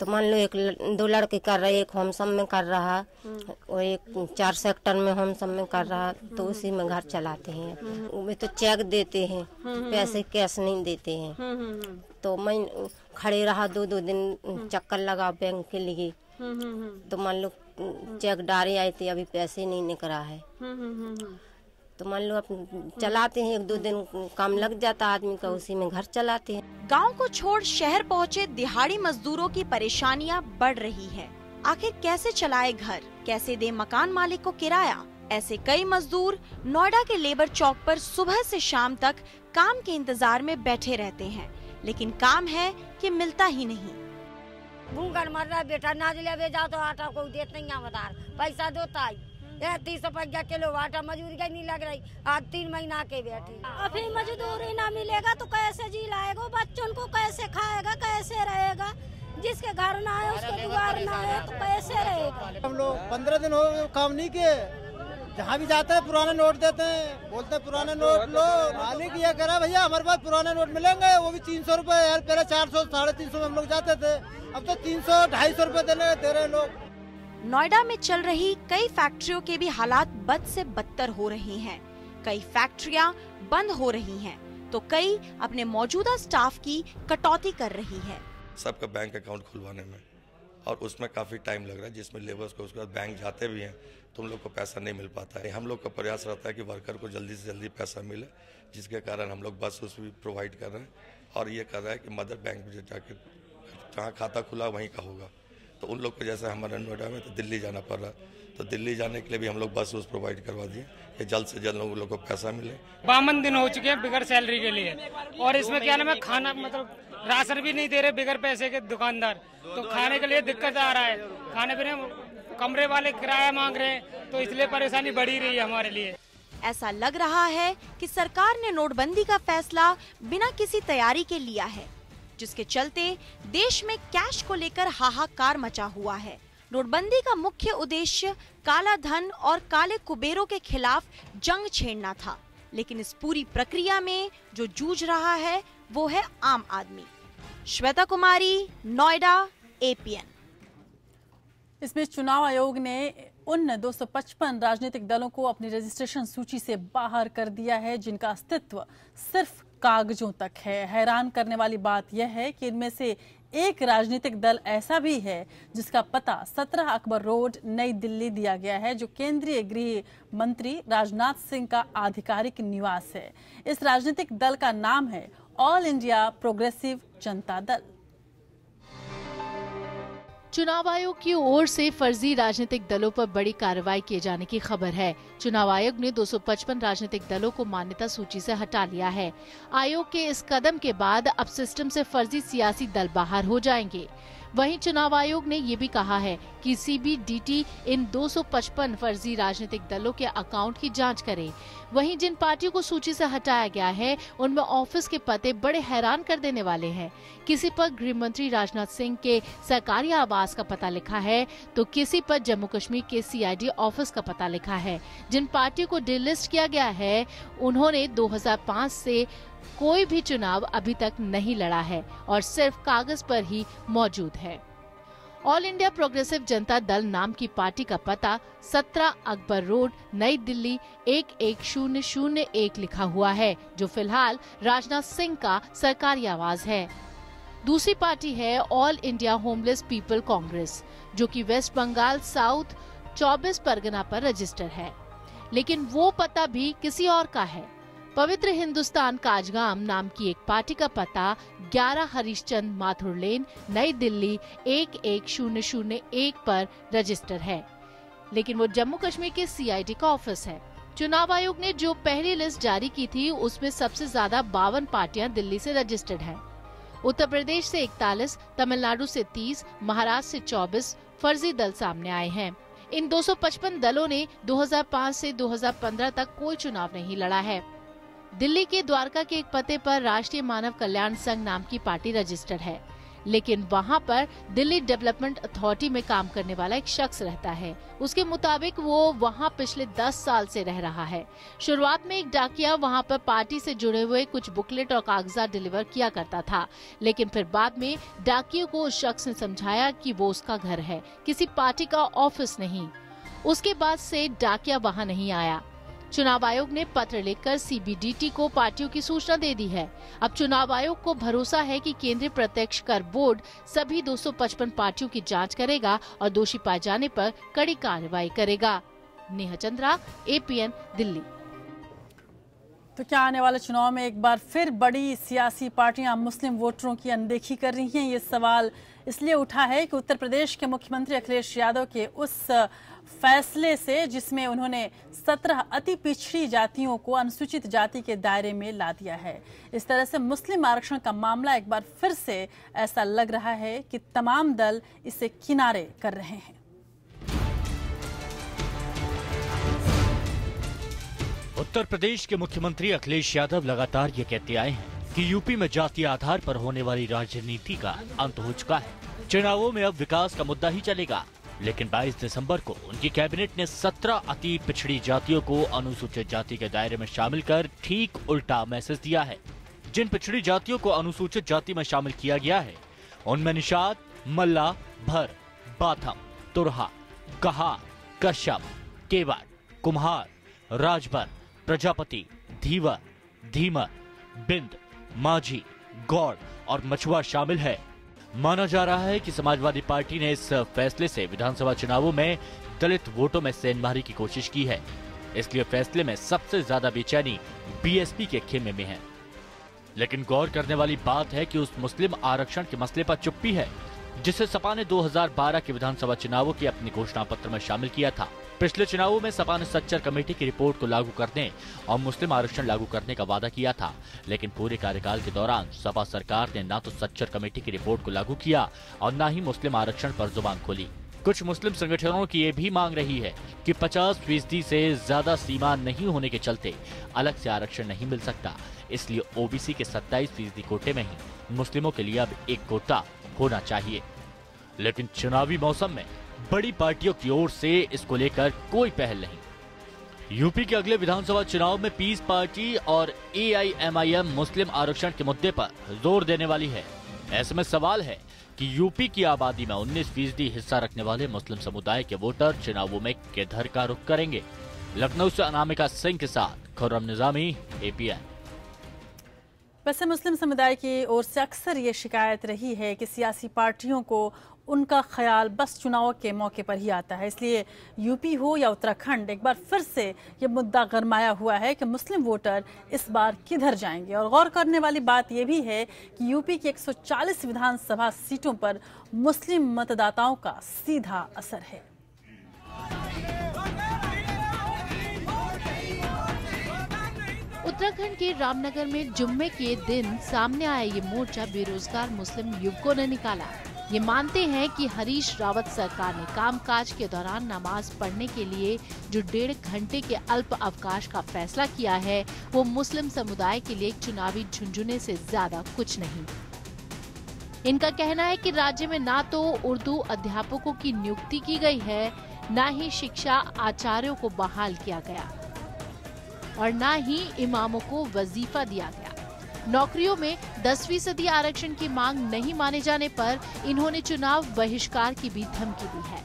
तो मान लो 1-2 लड़के कर रहे, एक होमसम में कर रहा और एक 4 सेक्टर में होमसम में कर रहा, तो उसी में घर चलाते हैं। वो तो चेक देते हैं, पैसे कैश नहीं देते हैं। तो मैं खड़े रहा 2-2 दिन, चक्कर लगा बैंक के लिए, तो मान लो चेक डारे आए थे, अभी पैसे नहीं निकला है। तो मान लो अब चलाते हैं, 1-2 दिन काम लग जाता आदमी का, उसी में घर चलाते हैं। गांव को छोड़ शहर पहुंचे दिहाड़ी मजदूरों की परेशानियां बढ़ रही है। आखिर कैसे चलाए घर, कैसे दे मकान मालिक को किराया? ऐसे कई मजदूर नोएडा के लेबर चौक पर सुबह से शाम तक काम के इंतजार में बैठे रहते हैं, लेकिन काम है कि मिलता ही नहीं। भूखन मर रहा बेटा, नाज ले जाओ तो आटा को देते नहीं आमदार, पैसा देता है 30 रुपया किलो आटा, मजदूरी का नहीं लग रही। आज 3 महीना के बैठे, अभी मजदूरी ना मिलेगा तो कैसे जी लाएगा? बच्चों को कैसे खाएगा, कैसे रहेगा? जिसके घर ना है उसके द्वार ना है तो कैसे रहेगा? हम लोग 15 दिन हो गए काम नहीं किए, जहाँ भी जाते हैं पुराने नोट देते हैं, बोलते हैं पुराने नोट लो। मालिक ये कह रहा भैया हमारे पास पुराने नोट मिलेंगे, वो भी 300 रुपए। यार पहले 400-350 में हम लोग जाते थे, अब तो 300-250 रुपए दे रहे लोग। नोएडा में चल रही कई फैक्ट्रियों के भी हालात बद से बदतर हो रहे हैं। कई फैक्ट्रियां बंद हो रही हैं, तो कई अपने मौजूदा स्टाफ की कटौती कर रही है। सबका बैंक अकाउंट खुलवाने में और उसमें काफी टाइम लग रहा है, जिसमें लेबर्स को उसके बाद बैंक जाते भी हैं तो उन लोग को पैसा नहीं मिल पाता है। हम लोग का प्रयास रहता है कि वर्कर को जल्दी से जल्दी पैसा मिले, जिसके कारण हम लोग बस भी प्रोवाइड कर रहे हैं और ये कर रहा है कि मदर बैंक में जाकर जहाँ खाता खुला वहीं का होगा। तो उन लोग को जैसे हमारे नोएडा में तो दिल्ली जाना पड़ रहा है, तो दिल्ली जाने के लिए भी हम लोग बस प्रोवाइड करवा दिए कि जल्द से जल्द उन लोग को पैसा मिले। 52 दिन हो चुके हैं बिगर सैलरी के लिए, और इसमें क्या नाम है, खाना मतलब राशन भी नहीं दे रहे बिगर पैसे के दुकानदार, तो खाने के लिए दिक्कत आ रहा है। खाने पीने कमरे वाले किराया मांग रहे हैं, तो इसलिए परेशानी बढ़ी रही है हमारे लिए। ऐसा लग रहा है कि सरकार ने नोटबंदी का फैसला बिना किसी तैयारी के लिया है, जिसके चलते देश में कैश को लेकर हाहाकार मचा हुआ है। नोटबंदी का मुख्य उद्देश्य काला धन और काले कुबेरों के खिलाफ जंग छेड़ना था, लेकिन इस पूरी प्रक्रिया में जो जूझ रहा है वो है आम आदमी। श्वेता कुमारी, नोएडा, APN। इसमें चुनाव आयोग ने उन 255 राजनीतिक दलों को अपनी रजिस्ट्रेशन सूची से बाहर कर दिया है जिनका अस्तित्व सिर्फ कागजों तक है। हैरान करने वाली बात यह है कि इनमें से एक राजनीतिक दल ऐसा भी है जिसका पता 17 अकबर रोड, नई दिल्ली दिया गया है, जो केंद्रीय गृह मंत्री राजनाथ सिंह का आधिकारिक निवास है। इस राजनीतिक दल का नाम है all India progressive Janata Dal. चुनाव आयोग की ओर से फर्जी राजनीतिक दलों पर बड़ी कार्रवाई किए जाने की खबर है। चुनाव आयोग ने 255 राजनीतिक दलों को मान्यता सूची से हटा लिया है। आयोग के इस कदम के बाद अब सिस्टम से फर्जी सियासी दल बाहर हो जाएंगे। वहीं चुनाव आयोग ने ये भी कहा है कि CBDT इन 255 फर्जी राजनीतिक दलों के अकाउंट की जांच करे। वहीं जिन पार्टियों को सूची से हटाया गया है उनमें ऑफिस के पते बड़े हैरान कर देने वाले हैं। किसी पर गृह मंत्री राजनाथ सिंह के सरकारी आवास का पता लिखा है तो किसी पर जम्मू कश्मीर के CID ऑफिस का पता लिखा है। जिन पार्टियों को डिलिस्ट किया गया है उन्होंने 2005 से कोई भी चुनाव अभी तक नहीं लड़ा है और सिर्फ कागज पर ही मौजूद है। All India progressive Janata Dal नाम की पार्टी का पता 17 अकबर रोड, नई दिल्ली 11001 लिखा हुआ है, जो फिलहाल राजनाथ सिंह का सरकारी आवास है। दूसरी पार्टी है all India homeless people Congress, जो कि वेस्ट बंगाल साउथ 24 परगना पर रजिस्टर है। लेकिन वो पता भी किसी और का है। पवित्र हिंदुस्तान काजगाम नाम की एक पार्टी का पता 11 हरीशचंद माथुर लेन, नई दिल्ली 11001 पर रजिस्टर है, लेकिन वो जम्मू कश्मीर के CID का ऑफिस है। चुनाव आयोग ने जो पहली लिस्ट जारी की थी उसमें सबसे ज्यादा 52 पार्टियां दिल्ली से रजिस्टर्ड हैं। उत्तर प्रदेश से 41, तमिलनाडु से 30, महाराष्ट्र से 24 फर्जी दल सामने आए हैं। इन 255 दलों ने 2005 से 2015 तक कोई चुनाव नहीं लड़ा है। दिल्ली के द्वारका के एक पते पर राष्ट्रीय मानव कल्याण संघ नाम की पार्टी रजिस्टर्ड है, लेकिन वहां पर दिल्ली डेवलपमेंट अथॉरिटी में काम करने वाला एक शख्स रहता है। उसके मुताबिक वो वहां पिछले 10 साल से रह रहा है। शुरुआत में एक डाकिया वहां पर पार्टी से जुड़े हुए कुछ बुकलेट और कागजात डिलीवर किया करता था, लेकिन फिर बाद में डाकिये को उस शख्स ने समझाया कि वो उसका घर है, किसी पार्टी का ऑफिस नहीं। उसके बाद से डाकिया वहां नहीं आया। चुनाव आयोग ने पत्र लिखकर CBDT को पार्टियों की सूचना दे दी है। अब चुनाव आयोग को भरोसा है कि केंद्रीय प्रत्यक्ष कर बोर्ड सभी 255 पार्टियों की जांच करेगा और दोषी पाए जाने पर कड़ी कार्रवाई करेगा। नेहा चंद्रा, APN, दिल्ली। तो क्या आने वाले चुनाव में एक बार फिर बड़ी सियासी पार्टियां मुस्लिम वोटरों की अनदेखी कर रही हैं? ये सवाल इसलिए उठा है कि उत्तर प्रदेश के मुख्यमंत्री अखिलेश यादव के उस फैसले से जिसमें उन्होंने 17 अति पिछड़ी जातियों को अनुसूचित जाति के दायरे में ला दिया है। इस तरह से मुस्लिम आरक्षण का मामला एक बार फिर से ऐसा लग रहा है कि तमाम दल इसे किनारे कर रहे हैं। उत्तर प्रदेश के मुख्यमंत्री अखिलेश यादव लगातार ये कहते आए हैं कि यूपी में जातीय आधार पर होने वाली राजनीति का अंत हो चुका है। चुनावों में अब विकास का मुद्दा ही चलेगा। लेकिन 22 दिसंबर को उनकी कैबिनेट ने 17 अति पिछड़ी जातियों को अनुसूचित जाति के दायरे में शामिल कर ठीक उल्टा मैसेज दिया है। जिन पिछड़ी जातियों को अनुसूचित जाति में शामिल किया गया है उनमें निषाद, मल्ला, भर, बाथम, तुरहा, कहार, कश्यप, केवट, कुम्हार, राजभर, प्रजापति, धीवर, धीमर, बिंद, माझी, गौड़ और मछुआ शामिल है। माना जा रहा है कि समाजवादी पार्टी ने इस फैसले से विधानसभा चुनावों में दलित वोटों में सेंधमारी की कोशिश की है। इसलिए फैसले में सबसे ज्यादा बेचैनी BSP के खेमे में है। लेकिन गौर करने वाली बात है कि उस मुस्लिम आरक्षण के मसले पर चुप्पी है जिसे सपा ने 2012 के विधानसभा चुनावों की अपने घोषणा पत्र में शामिल किया था। पिछले चुनावों में सपा ने सच्चर कमेटी की रिपोर्ट को लागू करने और मुस्लिम आरक्षण लागू करने का वादा किया था, लेकिन पूरे कार्यकाल के दौरान सपा सरकार ने न तो सच्चर कमेटी की रिपोर्ट को लागू किया और न ही मुस्लिम आरक्षण पर जुबान खोली। कुछ मुस्लिम संगठनों की ये भी मांग रही है कि 50% से ज्यादा सीमा नहीं होने के चलते अलग से आरक्षण नहीं मिल सकता। इसलिए OBC के 27% कोटे में ही मुस्लिमों के लिए अब एक कोटा होना चाहिए। लेकिन चुनावी मौसम में बड़ी पार्टियों की ओर से इसको लेकर कोई पहल नहीं। यूपी के अगले विधानसभा चुनाव में पीस पार्टी और AIMIM मुस्लिम आरक्षण के मुद्दे पर जोर देने वाली है। ऐसे में सवाल है कि यूपी की आबादी में 19% हिस्सा रखने वाले मुस्लिम समुदाय के वोटर चुनावों में किधर का रुख करेंगे। लखनऊ से अनामिका सिंह के साथ खुर्रम निजामी, APN। वैसे मुस्लिम समुदाय की ओर से अक्सर ये शिकायत रही है कि सियासी पार्टियों को उनका ख्याल बस चुनाव के मौके पर ही आता है। इसलिए यूपी हो या उत्तराखंड, एक बार फिर से ये मुद्दा गरमाया हुआ है कि मुस्लिम वोटर इस बार किधर जाएंगे। और गौर करने वाली बात यह भी है कि यूपी की 140 विधानसभा सीटों पर मुस्लिम मतदाताओं का सीधा असर है। उत्तराखंड के रामनगर में जुम्मे के दिन सामने आया ये मोर्चा बेरोजगार मुस्लिम युवकों ने निकाला। ये मानते हैं कि हरीश रावत सरकार ने कामकाज के दौरान नमाज पढ़ने के लिए जो 1.5 घंटे के अल्प अवकाश का फैसला किया है वो मुस्लिम समुदाय के लिए एक चुनावी झुंझुने से ज्यादा कुछ नहीं। इनका कहना है कि राज्य में ना तो उर्दू अध्यापकों की नियुक्ति की गई है, न ही शिक्षा आचार्यों को बहाल किया गया और न ही इमामों को वजीफा दिया गया। नौकरियों में 10% आरक्षण की मांग नहीं माने जाने पर इन्होंने चुनाव बहिष्कार की भी धमकी दी है।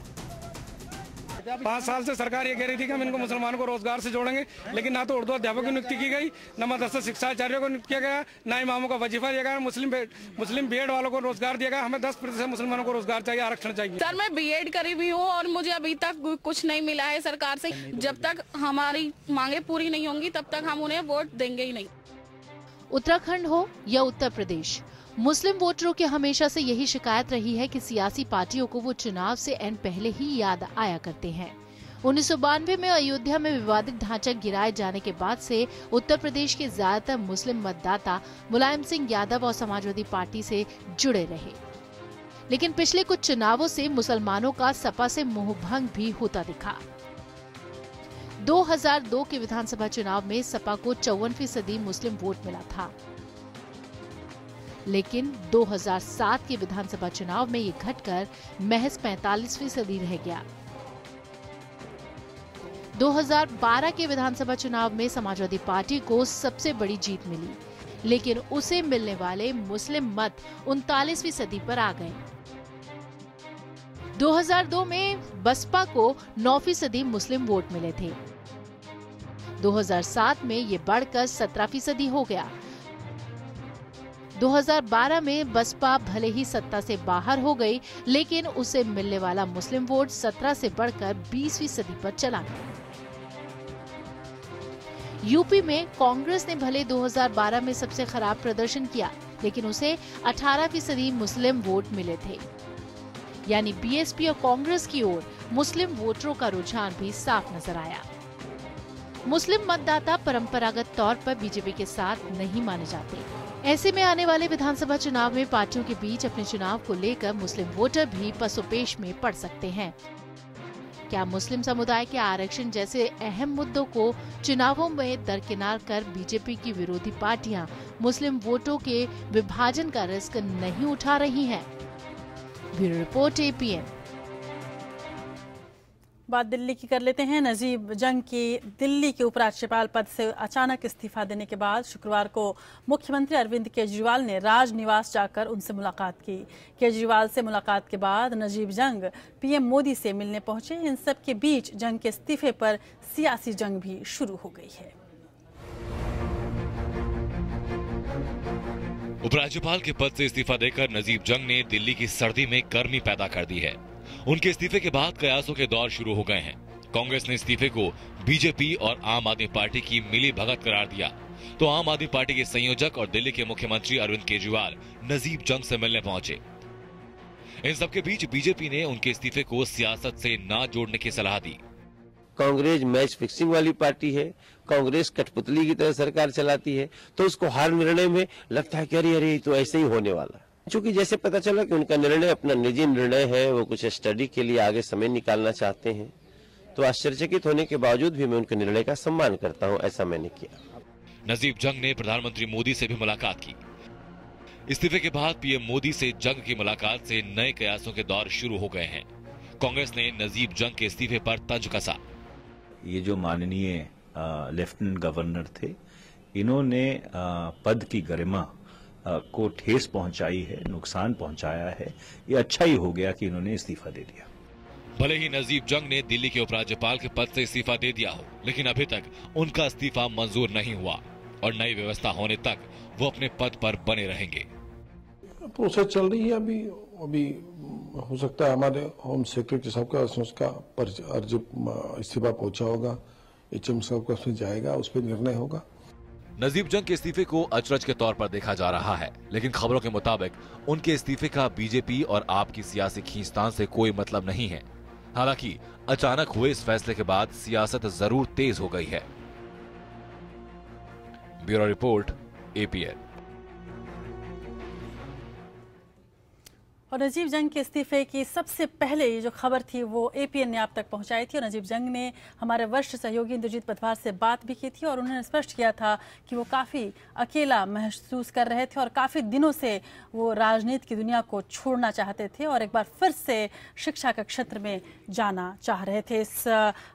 5 साल से सरकार ये कह रही थी कि हम इनको मुसलमानों को रोजगार से जोड़ेंगे, लेकिन ना तो उर्दू अध्यापक की नियुक्ति की गई, न मदरसा शिक्षाचार्यों को नियुक्त किया गया, न इमामों का वजीफा दिया गया, मुस्लिम बीएड वालों को रोजगार दिया गया। हमें 10% मुसलमानों को रोजगार चाहिए, आरक्षण चाहिए। सर मैं बीएड करी भी हूँ और मुझे अभी तक कुछ नहीं मिला है सरकार से। जब तक हमारी मांगे पूरी नहीं होंगी तब तक हम उन्हें वोट देंगे ही नहीं। उत्तराखंड हो या उत्तर प्रदेश, मुस्लिम वोटरों की हमेशा से यही शिकायत रही है कि सियासी पार्टियों को वो चुनाव से एन पहले ही याद आया करते हैं। 1992 में अयोध्या में विवादित ढांचा गिराए जाने के बाद से उत्तर प्रदेश के ज्यादातर मुस्लिम मतदाता मुलायम सिंह यादव और समाजवादी पार्टी से जुड़े रहे, लेकिन पिछले कुछ चुनावों से मुसलमानों का सपा से मोहभंग भी होता दिखा। 2002 के विधानसभा चुनाव में सपा को 54% मुस्लिम वोट मिला था, लेकिन 2007 के विधानसभा चुनाव में ये घटकर महज 45% रह गया। 2012 के विधानसभा चुनाव में समाजवादी पार्टी को सबसे बड़ी जीत मिली, लेकिन उसे मिलने वाले मुस्लिम मत 39% पर आ गए। 2002 में बसपा को 9% मुस्लिम वोट मिले थे। 2007 में ये बढ़कर 17% हो गया। 2012 में बसपा भले ही सत्ता से बाहर हो गई, लेकिन उसे मिलने वाला मुस्लिम वोट 17 से बढ़कर 20% पर चला गया। यूपी में कांग्रेस ने भले 2012 में सबसे खराब प्रदर्शन किया, लेकिन उसे 18% मुस्लिम वोट मिले थे। यानी बीएसपी और कांग्रेस की ओर मुस्लिम वोटरों का रुझान भी साफ नजर आया। मुस्लिम मतदाता परंपरागत तौर पर बीजेपी के साथ नहीं माने जाते। ऐसे में आने वाले विधानसभा चुनाव में पार्टियों के बीच अपने चुनाव को लेकर मुस्लिम वोटर भी पसोपेश में पड़ सकते हैं। क्या मुस्लिम समुदाय के आरक्षण जैसे अहम मुद्दों को चुनावों में दरकिनार कर बीजेपी की विरोधी पार्टियां मुस्लिम वोटों के विभाजन का रिस्क नहीं उठा रही हैं? Bureau report APN. बात दिल्ली की कर लेते हैं। नजीब जंग की दिल्ली के उपराज्यपाल पद से अचानक इस्तीफा देने के बाद शुक्रवार को मुख्यमंत्री अरविंद केजरीवाल ने राजनिवास जाकर उनसे मुलाकात की। केजरीवाल से मुलाकात के बाद नजीब जंग पीएम मोदी से मिलने पहुंचे। इन सब के बीच जंग के इस्तीफे पर सियासी जंग भी शुरू हो गई है। उपराज्यपाल के पद से इस्तीफा देकर नजीब जंग ने दिल्ली की सर्दी में गर्मी पैदा कर दी है। उनके इस्तीफे के बाद कयासों के दौर शुरू हो गए हैं। कांग्रेस ने इस्तीफे को बीजेपी और आम आदमी पार्टी की मिली भगत करार दिया, तो आम आदमी पार्टी के संयोजक और दिल्ली के मुख्यमंत्री अरविंद केजरीवाल नजीब जंग से मिलने पहुंचे। इन सबके बीच बीजेपी ने उनके इस्तीफे को सियासत से ना जोड़ने की सलाह दी। कांग्रेस मैच फिक्सिंग वाली पार्टी है, कांग्रेस कठपुतली की तरह सरकार चलाती है, तो उसको हर निर्णय में लगता है कि अरे तो ऐसे ही होने वाला। चूंकि जैसे पता चला कि उनका निर्णय अपना निजी निर्णय है, वो कुछ स्टडी के लिए आगे समय निकालना चाहते हैं, तो आश्चर्यचकित होने के बावजूद भी मैं उनके निर्णय का सम्मान करता हूं, ऐसा मैंने किया। नजीब जंग ने प्रधानमंत्री मोदी से भी मुलाकात की। इस्तीफे के बाद पीएम मोदी से जंग की मुलाकात से नए कयासों के दौर शुरू हो गए हैं। कांग्रेस ने नजीब जंग के इस्तीफे पर तंज कसा। ये जो माननीय लेफ्टिनेंट गवर्नर थे, इन्होंने पद की गरिमा को ठेस पहुंचाई है, नुकसान पहुंचाया है। ये अच्छा ही हो गया कि इन्होंने इस्तीफा दे दिया। भले ही नजीब जंग ने दिल्ली के उपराज्यपाल के पद से इस्तीफा दे दिया हो, लेकिन अभी तक उनका इस्तीफा मंजूर नहीं हुआ और नई व्यवस्था होने तक वो अपने पद पर बने रहेंगे। प्रोसेस चल रही है अभी हो सकता है हमारे होम सेक्रेटरी साहब का उसका इस्तीफा पहुंचा होगा, एचएम साहब का उसमें जाएगा, उस पर निर्णय होगा। नजीब जंग के इस्तीफे को अचरज के तौर पर देखा जा रहा है, लेकिन खबरों के मुताबिक उनके इस्तीफे का बीजेपी और आप की सियासी खींचतान से कोई मतलब नहीं है। हालांकि अचानक हुए इस फैसले के बाद सियासत जरूर तेज हो गई है। Bureau report APN. और नजीब जंग के इस्तीफे की सबसे पहले ये जो खबर थी वो एपीएन ने आप तक पहुंचाई थी और नजीब जंग ने हमारे वरिष्ठ सहयोगी इंद्रजीत पटवार से बात भी की थी और उन्होंने स्पष्ट किया था कि वो काफ़ी अकेला महसूस कर रहे थे और काफ़ी दिनों से वो राजनीति की दुनिया को छोड़ना चाहते थे और एक बार फिर से शिक्षा के क्षेत्र में जाना चाह रहे थे।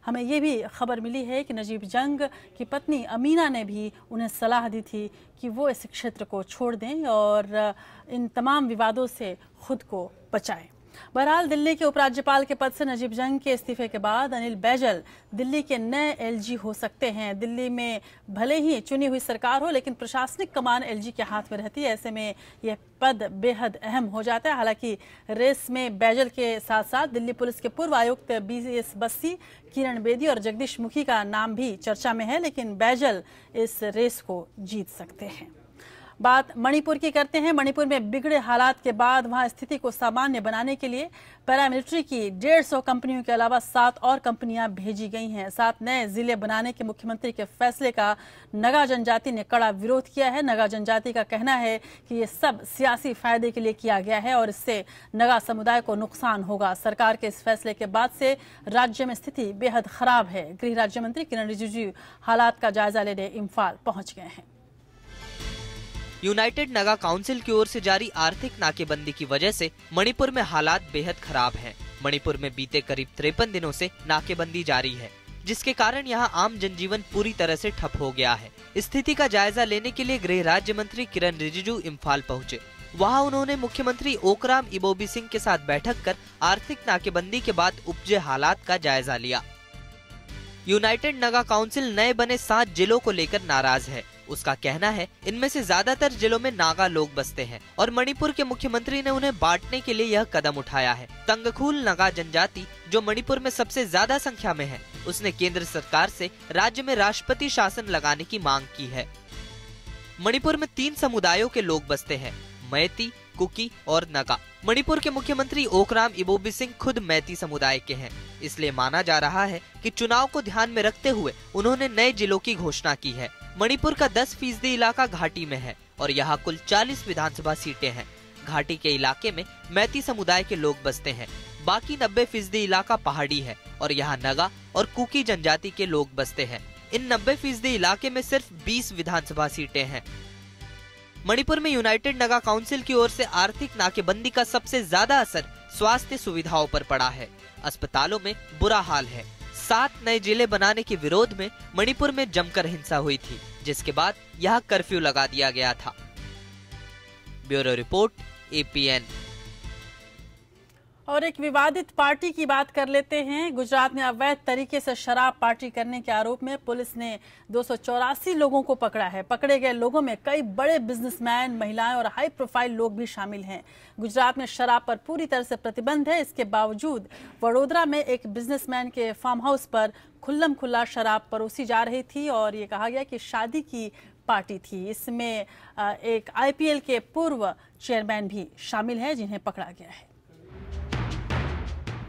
हमें ये भी खबर मिली है कि नजीब जंग की पत्नी अमीना ने भी उन्हें सलाह दी थी कि वो इस क्षेत्र को छोड़ दें और इन तमाम विवादों से खुद को बचाएं। बहरहाल दिल्ली के उपराज्यपाल के पद से नजीब जंग के इस्तीफे के बाद अनिल बैजल दिल्ली के नए एलजी हो सकते हैं। दिल्ली में भले ही चुनी हुई सरकार हो, लेकिन प्रशासनिक कमान एलजी के हाथ में रहती है। ऐसे में यह पद बेहद अहम हो जाता है। हालांकि रेस में बैजल के साथ साथ दिल्ली पुलिस के पूर्व आयुक्त BS बस्सी, किरण बेदी और जगदीश मुखी का नाम भी चर्चा में है, लेकिन बैजल इस रेस को जीत सकते हैं। बात मणिपुर की करते हैं। मणिपुर में बिगड़े हालात के बाद वहां स्थिति को सामान्य बनाने के लिए पैरामिलिट्री की 150 कंपनियों के अलावा 7 और कंपनियां भेजी गई हैं। 7 नए जिले बनाने के मुख्यमंत्री के फैसले का नगा जनजाति ने कड़ा विरोध किया है। नगा जनजाति का कहना है कि ये सब सियासी फायदे के लिए किया गया है और इससे नगा समुदाय को नुकसान होगा। सरकार के इस फैसले के बाद से राज्य में स्थिति बेहद खराब है। गृह राज्य मंत्री किरण रिजिजू हालात का जायजा लेने इम्फाल पहुंच गए हैं। यूनाइटेड नगा काउंसिल की ओर से जारी आर्थिक नाकेबंदी की वजह से मणिपुर में हालात बेहद खराब हैं। मणिपुर में बीते करीब 53 दिनों से नाकेबंदी जारी है, जिसके कारण यहां आम जनजीवन पूरी तरह से ठप हो गया है। स्थिति का जायजा लेने के लिए गृह राज्य मंत्री किरण रिजिजू इम्फाल पहुंचे। वहां उन्होंने मुख्यमंत्री ओकराम इबोबी सिंह के साथ बैठक कर आर्थिक नाकेबंदी के बाद उपजे हालात का जायजा लिया। यूनाइटेड नगा काउंसिल नए बने 7 जिलों को लेकर नाराज है। उसका कहना है इनमें से ज्यादातर जिलों में नागा लोग बसते हैं और मणिपुर के मुख्यमंत्री ने उन्हें बांटने के लिए यह कदम उठाया है। तंगखूल नगा जनजाति, जो मणिपुर में सबसे ज्यादा संख्या में है, उसने केंद्र सरकार से राज्य में राष्ट्रपति शासन लगाने की मांग की है। मणिपुर में 3 समुदायों के लोग बसते हैं, मैती, कुकी और नगा। मणिपुर के मुख्यमंत्री ओकराम इबोबी सिंह खुद मैती समुदाय के हैं, इसलिए माना जा रहा है कि चुनाव को ध्यान में रखते हुए उन्होंने नए जिलों की घोषणा की है। मणिपुर का 10% इलाका घाटी में है और यहाँ कुल 40 विधानसभा सीटें हैं। घाटी के इलाके में मैती समुदाय के लोग बसते हैं। बाकी 90% इलाका पहाड़ी है और यहाँ नगा और कुकी जनजाति के लोग बसते हैं। इन 90% इलाके में सिर्फ 20 विधानसभा सीटें हैं। मणिपुर में यूनाइटेड नगा काउंसिल की ओर से आर्थिक नाकेबंदी का सबसे ज्यादा असर स्वास्थ्य सुविधाओं पर पड़ा है। अस्पतालों में बुरा हाल है। 7 नए जिले बनाने के विरोध में मणिपुर में जमकर हिंसा हुई थी, जिसके बाद यहाँ कर्फ्यू लगा दिया गया था। Bureau report, APN। और एक विवादित पार्टी की बात कर लेते हैं। गुजरात में अवैध तरीके से शराब पार्टी करने के आरोप में पुलिस ने 284 लोगों को पकड़ा है। पकड़े गए लोगों में कई बड़े बिजनेसमैन, महिलाएं और हाई प्रोफाइल लोग भी शामिल हैं। गुजरात में शराब पर पूरी तरह से प्रतिबंध है। इसके बावजूद वडोदरा में एक बिजनेसमैन के फार्म हाउस पर खुल्लम खुल्ला शराब परोसी जा रही थी और ये कहा गया कि शादी की पार्टी थी। इसमें एक IPL के पूर्व चेयरमैन भी शामिल है, जिन्हें पकड़ा गया है।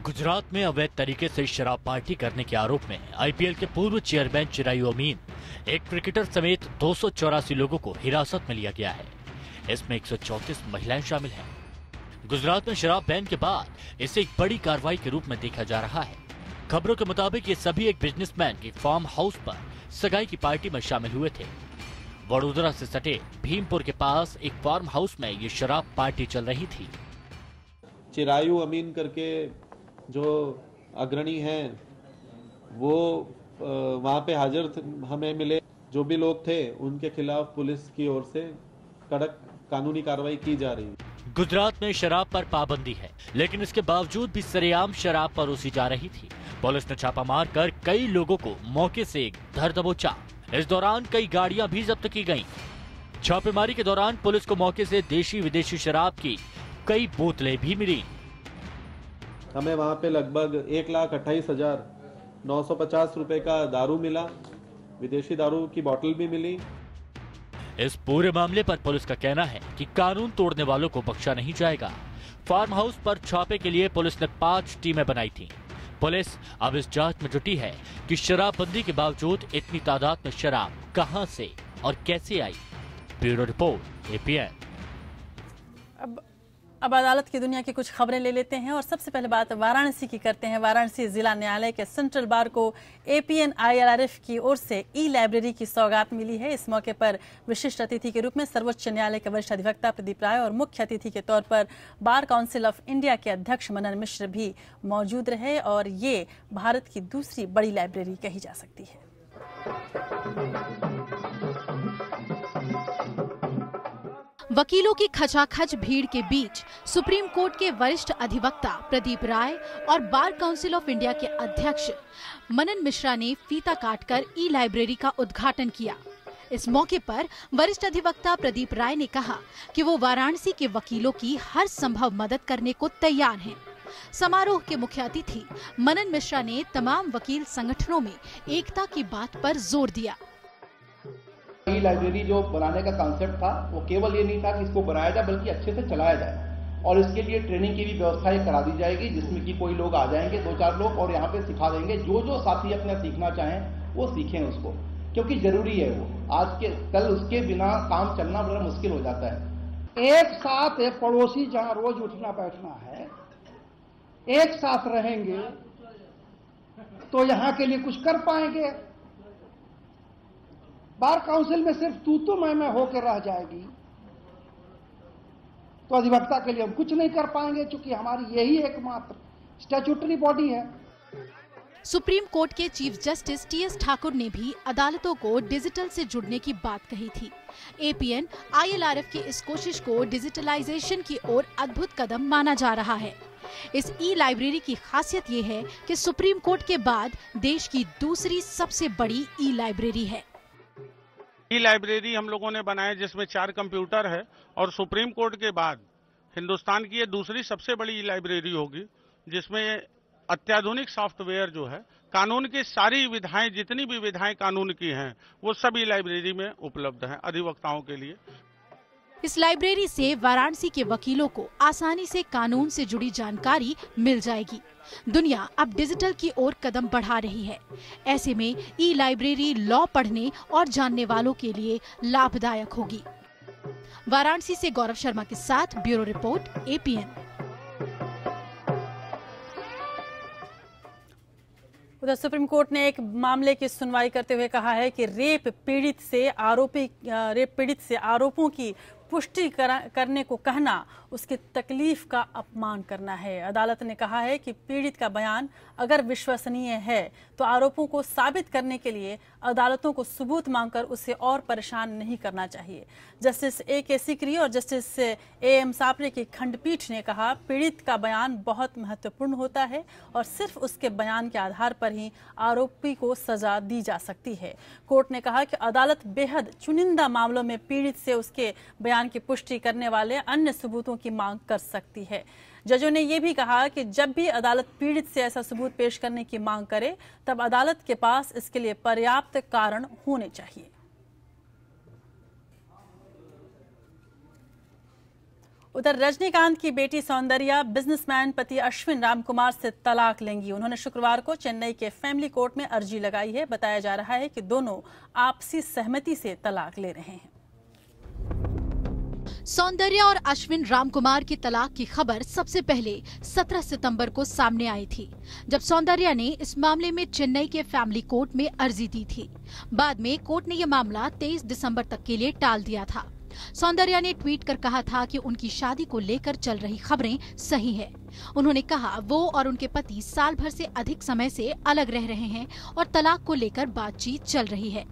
गुजरात में अवैध तरीके से शराब पार्टी करने के आरोप में IPL के पूर्व चेयरमैन चिरायू अमीन, एक क्रिकेटर समेत 284 लोगों को हिरासत में लिया गया है। इसमें 134 महिलाएं शामिल हैं। गुजरात में शराब बैन के बाद इसे एक बड़ी कार्रवाई के रूप में देखा जा रहा है। खबरों के मुताबिक ये सभी एक बिजनेसमैन के फार्म हाउस पर सगाई की पार्टी में शामिल हुए थे। वडोदरा से सटे भीमपुर के पास एक फार्म हाउस में ये शराब पार्टी चल रही थी। चिरायू अमीन करके जो अग्रणी हैं वो वहाँ पे हाजिर हमें मिले। जो भी लोग थे उनके खिलाफ पुलिस की ओर से कड़क कानूनी कार्रवाई की जा रही है। गुजरात में शराब पर पाबंदी है, लेकिन इसके बावजूद भी सरेआम शराब परोसी जा रही थी। पुलिस ने छापा मारकर कई लोगों को मौके से धर दबोचा। इस दौरान कई गाड़ियां भी जब्त की गईं। छापेमारी के दौरान पुलिस को मौके से देशी विदेशी शराब की कई बोतलें भी मिली। हमें वहाँ पे लगभग 1,28,950 रुपए का दारू मिला, विदेशी दारू की बोतल भी मिली। इस पूरे मामले पर पुलिस का कहना है कि कानून तोड़ने वालों को बख्शा नहीं जाएगा। फार्म हाउस पर छापे के लिए पुलिस ने 5 टीमें बनाई थी। पुलिस अब इस जांच में जुटी है कि शराबबंदी के बावजूद इतनी तादाद में शराब कहां से और कैसे आई। Bureau report, APN। अब अदालत की दुनिया की कुछ खबरें ले लेते हैं और सबसे पहले बात वाराणसी की करते हैं। वाराणसी जिला न्यायालय के सेंट्रल बार को APN IRRF की ओर से ई-लाइब्रेरी की सौगात मिली है। इस मौके पर विशिष्ट अतिथि के रूप में सर्वोच्च न्यायालय के वरिष्ठ अधिवक्ता प्रदीप राय और मुख्य अतिथि के तौर पर बार काउंसिल ऑफ इंडिया के अध्यक्ष मनन मिश्र भी मौजूद रहे और ये भारत की दूसरी बड़ी लाइब्रेरी कही जा सकती है। वकीलों की खचाखच भीड़ के बीच सुप्रीम कोर्ट के वरिष्ठ अधिवक्ता प्रदीप राय और बार काउंसिल ऑफ इंडिया के अध्यक्ष मनन मिश्रा ने फीता काटकर ई लाइब्रेरी का उद्घाटन किया। इस मौके पर वरिष्ठ अधिवक्ता प्रदीप राय ने कहा कि वो वाराणसी के वकीलों की हर संभव मदद करने को तैयार हैं। समारोह के मुख्य अतिथि मनन मिश्रा ने तमाम वकील संगठनों में एकता की बात पर जोर दिया। ई लाइब्रेरी जो बनाने का कॉन्सेप्ट था वो केवल ये नहीं था कि इसको बनाया जाए, बल्कि अच्छे से चलाया जाए और इसके लिए ट्रेनिंग की भी व्यवस्था करा दी जाएगी, जिसमें कि कोई लोग आ जाएंगे 2-4 लोग और यहाँ पे सिखा देंगे। जो साथी अपना सीखना चाहें वो सीखें उसको, क्योंकि जरूरी है वो। आज के कल उसके बिना काम चलना बड़ा मुश्किल हो जाता है। एक साथ एक पड़ोसी जहाँ रोज उठना बैठना है, एक साथ रहेंगे तो यहाँ के लिए कुछ कर पाएंगे। बार काउंसिल में सिर्फ तू मैं होकर रह जाएगी तो अधिवक्ता के लिए हम कुछ नहीं कर पाएंगे, क्योंकि हमारी यही एकमात्र स्टैट्यूटरी बॉडी है। सुप्रीम कोर्ट के चीफ जस्टिस टीएस ठाकुर ने भी अदालतों को डिजिटल से जुड़ने की बात कही थी। एपीएन आईएलआरएफ की इस कोशिश को डिजिटलाइजेशन की ओर अद्भुत कदम माना जा रहा है। इस ई लाइब्रेरी की खासियत ये है कि सुप्रीम कोर्ट के बाद देश की दूसरी सबसे बड़ी ई लाइब्रेरी है। ई लाइब्रेरी हम लोगों ने बनाया जिसमें 4 कंप्यूटर है और सुप्रीम कोर्ट के बाद हिंदुस्तान की ये दूसरी सबसे बड़ी ई लाइब्रेरी होगी, जिसमें अत्याधुनिक सॉफ्टवेयर जो है, कानून की सारी विधाएं, जितनी भी विधाएं कानून की हैं, वो सब ई लाइब्रेरी में उपलब्ध हैं अधिवक्ताओं के लिए। इस लाइब्रेरी से वाराणसी के वकीलों को आसानी से कानून से जुड़ी जानकारी मिल जाएगी। दुनिया अब डिजिटल की ओर कदम बढ़ा रही है। ऐसे में ई लाइब्रेरी लॉ पढ़ने और जानने वालों के लिए लाभदायक होगी। वाराणसी से गौरव शर्मा के साथ ब्यूरो रिपोर्ट एपीएन। उधर सुप्रीम कोर्ट ने एक मामले की सुनवाई करते हुए कहा है कि रेप पीड़ित से आरोपों की पुष्टि करने को कहना उसकी तकलीफ का अपमान करना है। अदालत ने कहा है कि पीड़ित का बयान अगर विश्वसनीय है तो आरोपों को साबित करने के लिए अदालतों को सबूत मांगकर उसे और परेशान नहीं करना चाहिए। Justice A K. सीकरी और जस्टिस ए.एम. सापरे की खंडपीठ ने कहा, पीड़ित का बयान बहुत महत्वपूर्ण होता है और सिर्फ उसके बयान के आधार पर ही आरोपी को सजा दी जा सकती है। कोर्ट ने कहा कि अदालत बेहद चुनिंदा मामलों में पीड़ित से उसके बयान की पुष्टि करने वाले अन्य सबूतों की मांग कर सकती है। जजों ने यह भी कहा कि जब भी अदालत पीड़ित से ऐसा सबूत पेश करने की मांग करे तब अदालत के पास इसके लिए पर्याप्त कारण होने चाहिए। उधर रजनीकांत की बेटी सौंदर्या बिजनेसमैन पति अश्विन रामकुमार से तलाक लेंगी। उन्होंने शुक्रवार को चेन्नई के फैमिली कोर्ट में अर्जी लगाई है। बताया जा रहा है कि दोनों आपसी सहमति से तलाक ले रहे हैं। सौंदर्या और अश्विन रामकुमार की तलाक की खबर सबसे पहले 17 सितंबर को सामने आई थी, जब सौंदर्या ने इस मामले में चेन्नई के फैमिली कोर्ट में अर्जी दी थी। बाद में कोर्ट ने यह मामला 23 दिसंबर तक के लिए टाल दिया था। सौंदर्या ने ट्वीट कर कहा था कि उनकी शादी को लेकर चल रही खबरें सही है। उन्होंने कहा वो और उनके पति साल भर से अधिक समय से अलग रह रहे हैं और तलाक को लेकर बातचीत चल रही है।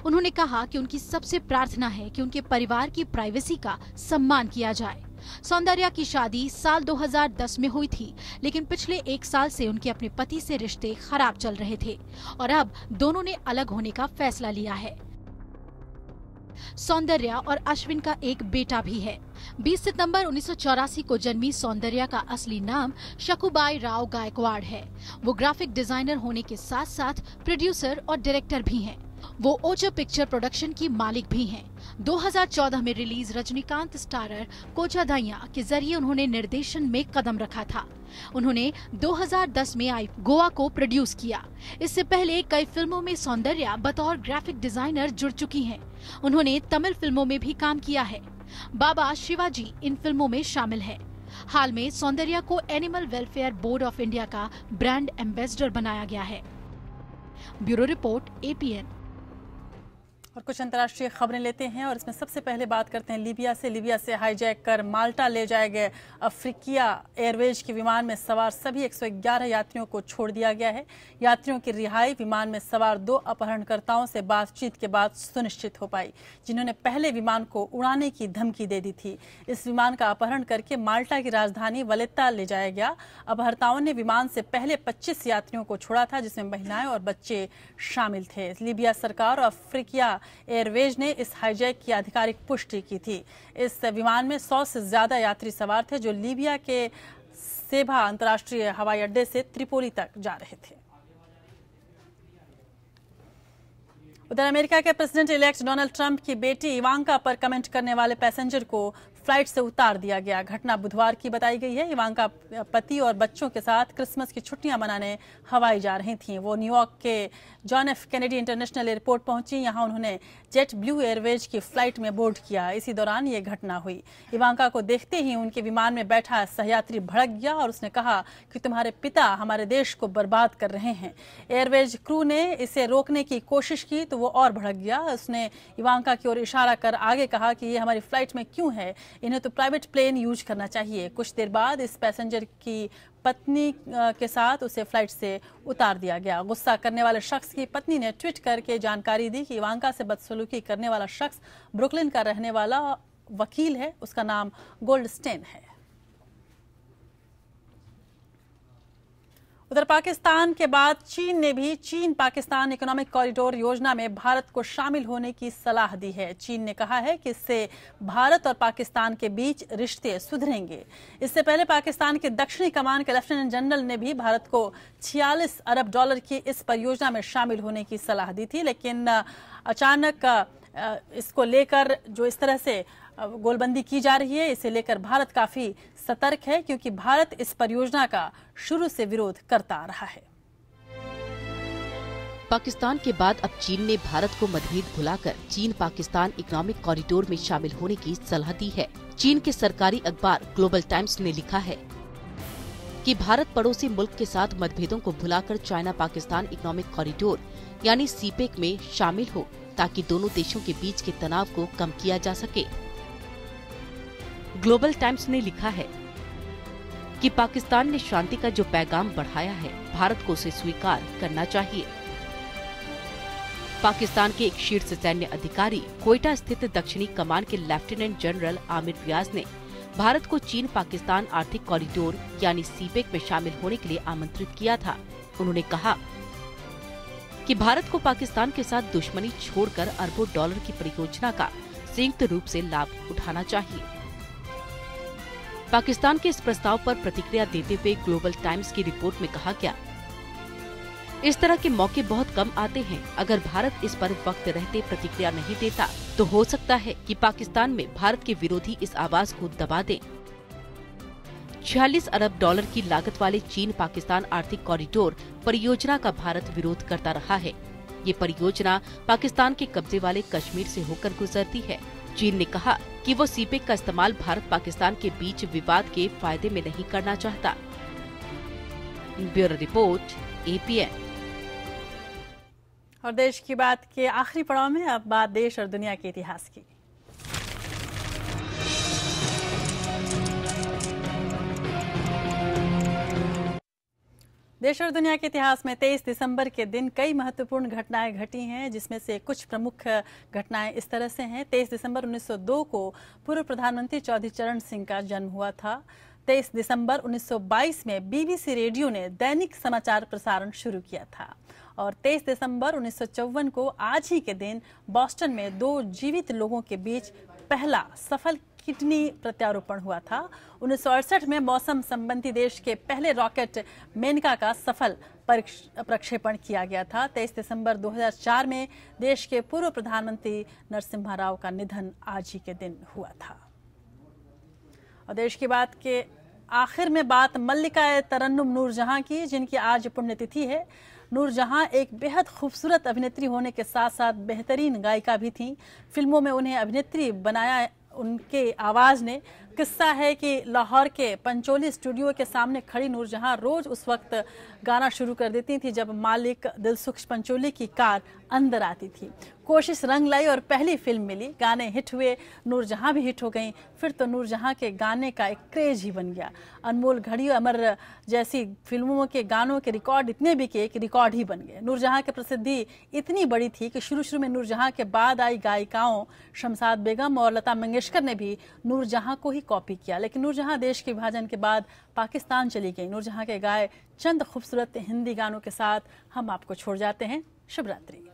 उन्होंने कहा कि उनकी सबसे प्रार्थना है कि उनके परिवार की प्राइवेसी का सम्मान किया जाए। सौंदर्या की शादी साल 2010 में हुई थी, लेकिन पिछले 1 साल से उनके अपने पति से रिश्ते खराब चल रहे थे और अब दोनों ने अलग होने का फैसला लिया है। सौंदर्या और अश्विन का एक बेटा भी है। 20 सितंबर 1984 को जन्मी सौंदर्या का असली नाम शकुबाई राव गायकवाड़ है। वो ग्राफिक डिजाइनर होने के साथ साथ प्रोड्यूसर और डायरेक्टर भी हैं। वो ओचो पिक्चर प्रोडक्शन की मालिक भी हैं। 2014 में रिलीज रजनीकांत स्टारर कोचा दैया के जरिए उन्होंने निर्देशन में कदम रखा था। उन्होंने 2010 में आई गोवा को प्रोड्यूस किया। इससे पहले कई फिल्मों में सौंदर्या बतौर ग्राफिक डिजाइनर जुड़ चुकी हैं। उन्होंने तमिल फिल्मों में भी काम किया है। बाबा शिवाजी इन फिल्मों में शामिल है। हाल में सौंदर्या को animal welfare board of India का ब्रांड एम्बेसडर बनाया गया है। Bureau report APN. और कुछ अंतर्राष्ट्रीय खबरें लेते हैं और इसमें सबसे पहले बात करते हैं लीबिया से। लीबिया से हाईजैक कर माल्टा ले जाए गए अफ्रीकिया एयरवेज के विमान में सवार सभी 111 यात्रियों को छोड़ दिया गया है। यात्रियों की रिहाई विमान में सवार 2 अपहरणकर्ताओं से बातचीत के बाद सुनिश्चित हो पाई, जिन्होंने पहले विमान को उड़ाने की धमकी दे दी थी। इस विमान का अपहरण करके माल्टा की राजधानी वलेत्ता ले जाया गया। अपहर्ताओं ने विमान से पहले 25 यात्रियों को छोड़ा था, जिसमें महिलाएं और बच्चे शामिल थे। लीबिया सरकार और अफ्रीकिया एयरवेज ने इस हाईजैक की आधिकारिक पुष्टि की थी। इस विमान में 100 से ज्यादा यात्री सवार थे, जो लीबिया के सेबा अंतर्राष्ट्रीय हवाई अड्डे से त्रिपोली तक जा रहे थे। उधर अमेरिका के प्रेसिडेंट इलेक्ट डोनाल्ड ट्रंप की बेटी इवांका पर कमेंट करने वाले पैसेंजर को फ्लाइट से उतार दिया गया। घटना बुधवार की बताई गई है। इवांका पति और बच्चों के साथ क्रिसमस की छुट्टियां मनाने हवाई जा रही थीं। वो न्यूयॉर्क के John F Kennedy international airport पहुंची। यहां उन्होंने जेट ब्लू एयरवेज की फ्लाइट में बोर्ड किया। इसी दौरान ये घटना हुई। इवांका को देखते ही उनके विमान में बैठा सहयात्री भड़क गया और उसने कहा कि तुम्हारे पिता हमारे देश को बर्बाद कर रहे हैं। एयरवेज क्रू ने इसे रोकने की कोशिश की तो वो और भड़क गया। उसने इवांका की ओर इशारा कर आगे कहा कि ये हमारी फ्लाइट में क्यों है, इन्हें तो प्राइवेट प्लेन यूज करना चाहिए। कुछ देर बाद इस पैसेंजर की पत्नी के साथ उसे फ्लाइट से उतार दिया गया। गुस्सा करने वाले शख्स की पत्नी ने ट्वीट करके जानकारी दी कि इवांका से बदसलूकी करने वाला शख्स ब्रुकलिन का रहने वाला वकील है। उसका नाम गोल्डस्टेन है। उधर पाकिस्तान के बाद चीन ने भी चीन पाकिस्तान इकोनॉमिक कॉरिडोर योजना में भारत को शामिल होने की सलाह दी है। चीन ने कहा है कि इससे भारत और पाकिस्तान के बीच रिश्ते सुधरेंगे। इससे पहले पाकिस्तान के दक्षिणी कमान के लेफ्टिनेंट जनरल ने भी भारत को $46 अरब की इस परियोजना में शामिल होने की सलाह दी थी, लेकिन अचानक इसको लेकर जो इस तरह से गोलबंदी की जा रही है, इसे लेकर भारत काफी सतर्क है, क्योंकि भारत इस परियोजना का शुरू से विरोध करता आ रहा है। पाकिस्तान के बाद अब चीन ने भारत को मतभेद भुलाकर चीन पाकिस्तान इकोनॉमिक कॉरिडोर में शामिल होने की सलाह दी है। चीन के सरकारी अखबार ग्लोबल टाइम्स ने लिखा है कि भारत पड़ोसी मुल्क के साथ मतभेदों को भुलाकर चाइना पाकिस्तान इकोनॉमिक कॉरिडोर यानी सीपेक में शामिल हो, ताकि दोनों देशों के बीच के तनाव को कम किया जा सके। ग्लोबल टाइम्स ने लिखा है कि पाकिस्तान ने शांति का जो पैगाम बढ़ाया है, भारत को उसे स्वीकार करना चाहिए। पाकिस्तान के एक शीर्ष सैन्य अधिकारी, कोयटा स्थित दक्षिणी कमान के लेफ्टिनेंट जनरल आमिर रियाज ने भारत को चीन पाकिस्तान आर्थिक कॉरिडोर यानी सीपेक में शामिल होने के लिए आमंत्रित किया था। उन्होंने कहा कि भारत को पाकिस्तान के साथ दुश्मनी छोड़कर अरबों डॉलर की परियोजना का संयुक्त रूप से लाभ उठाना चाहिए। पाकिस्तान के इस प्रस्ताव पर प्रतिक्रिया देते हुए ग्लोबल टाइम्स की रिपोर्ट में कहा गया, इस तरह के मौके बहुत कम आते हैं। अगर भारत इस पर वक्त रहते प्रतिक्रिया नहीं देता तो हो सकता है कि पाकिस्तान में भारत के विरोधी इस आवाज को दबा दें। $46 अरब की लागत वाले चीन पाकिस्तान आर्थिक कॉरिडोर परियोजना का भारत विरोध करता रहा है। ये परियोजना पाकिस्तान के कब्जे वाले कश्मीर से होकर गुजरती है। चीन ने कहा कि वो सीपेक का इस्तेमाल भारत पाकिस्तान के बीच विवाद के फायदे में नहीं करना चाहता। Bureau report, APN। और देश की बात के आखिरी पड़ाव में अब बात देश और दुनिया के इतिहास की। देश और दुनिया के इतिहास में 23 दिसंबर के दिन कई महत्वपूर्ण घटनाएं घटी हैं, जिसमें से कुछ प्रमुख घटनाएं इस तरह से हैं। 23 दिसंबर 1902 को पूर्व प्रधानमंत्री चौधरी चरण सिंह का जन्म हुआ था। 23 दिसंबर 1922 में BBC रेडियो ने दैनिक समाचार प्रसारण शुरू किया था। और 23 दिसंबर 1954 को आज ही के दिन बोस्टन में 2 जीवित लोगों के बीच पहला सफल किडनी प्रत्यारोपण हुआ था। 1968 में मौसम संबंधी देश के पहले रॉकेट मेनका का सफल प्रक्षेपण किया गया था। 23 दिसंबर 2004 में देश के पूर्व प्रधानमंत्री नरसिम्हा राव का निधन आज ही के दिन हुआ था। और देश की बात के आखिर में बात मल्लिका तरन्नुम नूरजहां की, जिनकी आज पुण्यतिथि है। नूरजहां एक बेहद खूबसूरत अभिनेत्री होने के साथ साथ बेहतरीन गायिका भी थीं। फिल्मों में उन्हें अभिनेत्री बनाया उनके आवाज़ ने किस्सा है कि लाहौर के पंचोली स्टूडियो के सामने खड़ी नूरजहां रोज उस वक्त गाना शुरू कर देती थी जब मालिक दिलसुख पंचोली की कार अंदर आती थी। कोशिश रंग लाई और पहली फिल्म मिली, गाने हिट हुए, नूरजहां भी हिट हो गईं। फिर तो नूरजहां के गाने का एक क्रेज ही बन गया। अनमोल घड़ी, अमर जैसी फिल्मों के गानों के रिकॉर्ड इतने बिके कि रिकॉर्ड ही बन गए। नूरजहां की प्रसिद्धि इतनी बड़ी थी कि शुरू में नूरजहां के बाद आई गायिकाओं शमशाद बेगम और लता मंगेशकर ने भी नूरजहां को ही कॉपी किया। लेकिन नूरजहां देश के विभाजन के बाद पाकिस्तान चली गई। नूरजहां के गाए चंद खूबसूरत हिंदी गानों के साथ हम आपको छोड़ जाते हैं। शुभ रात्रि।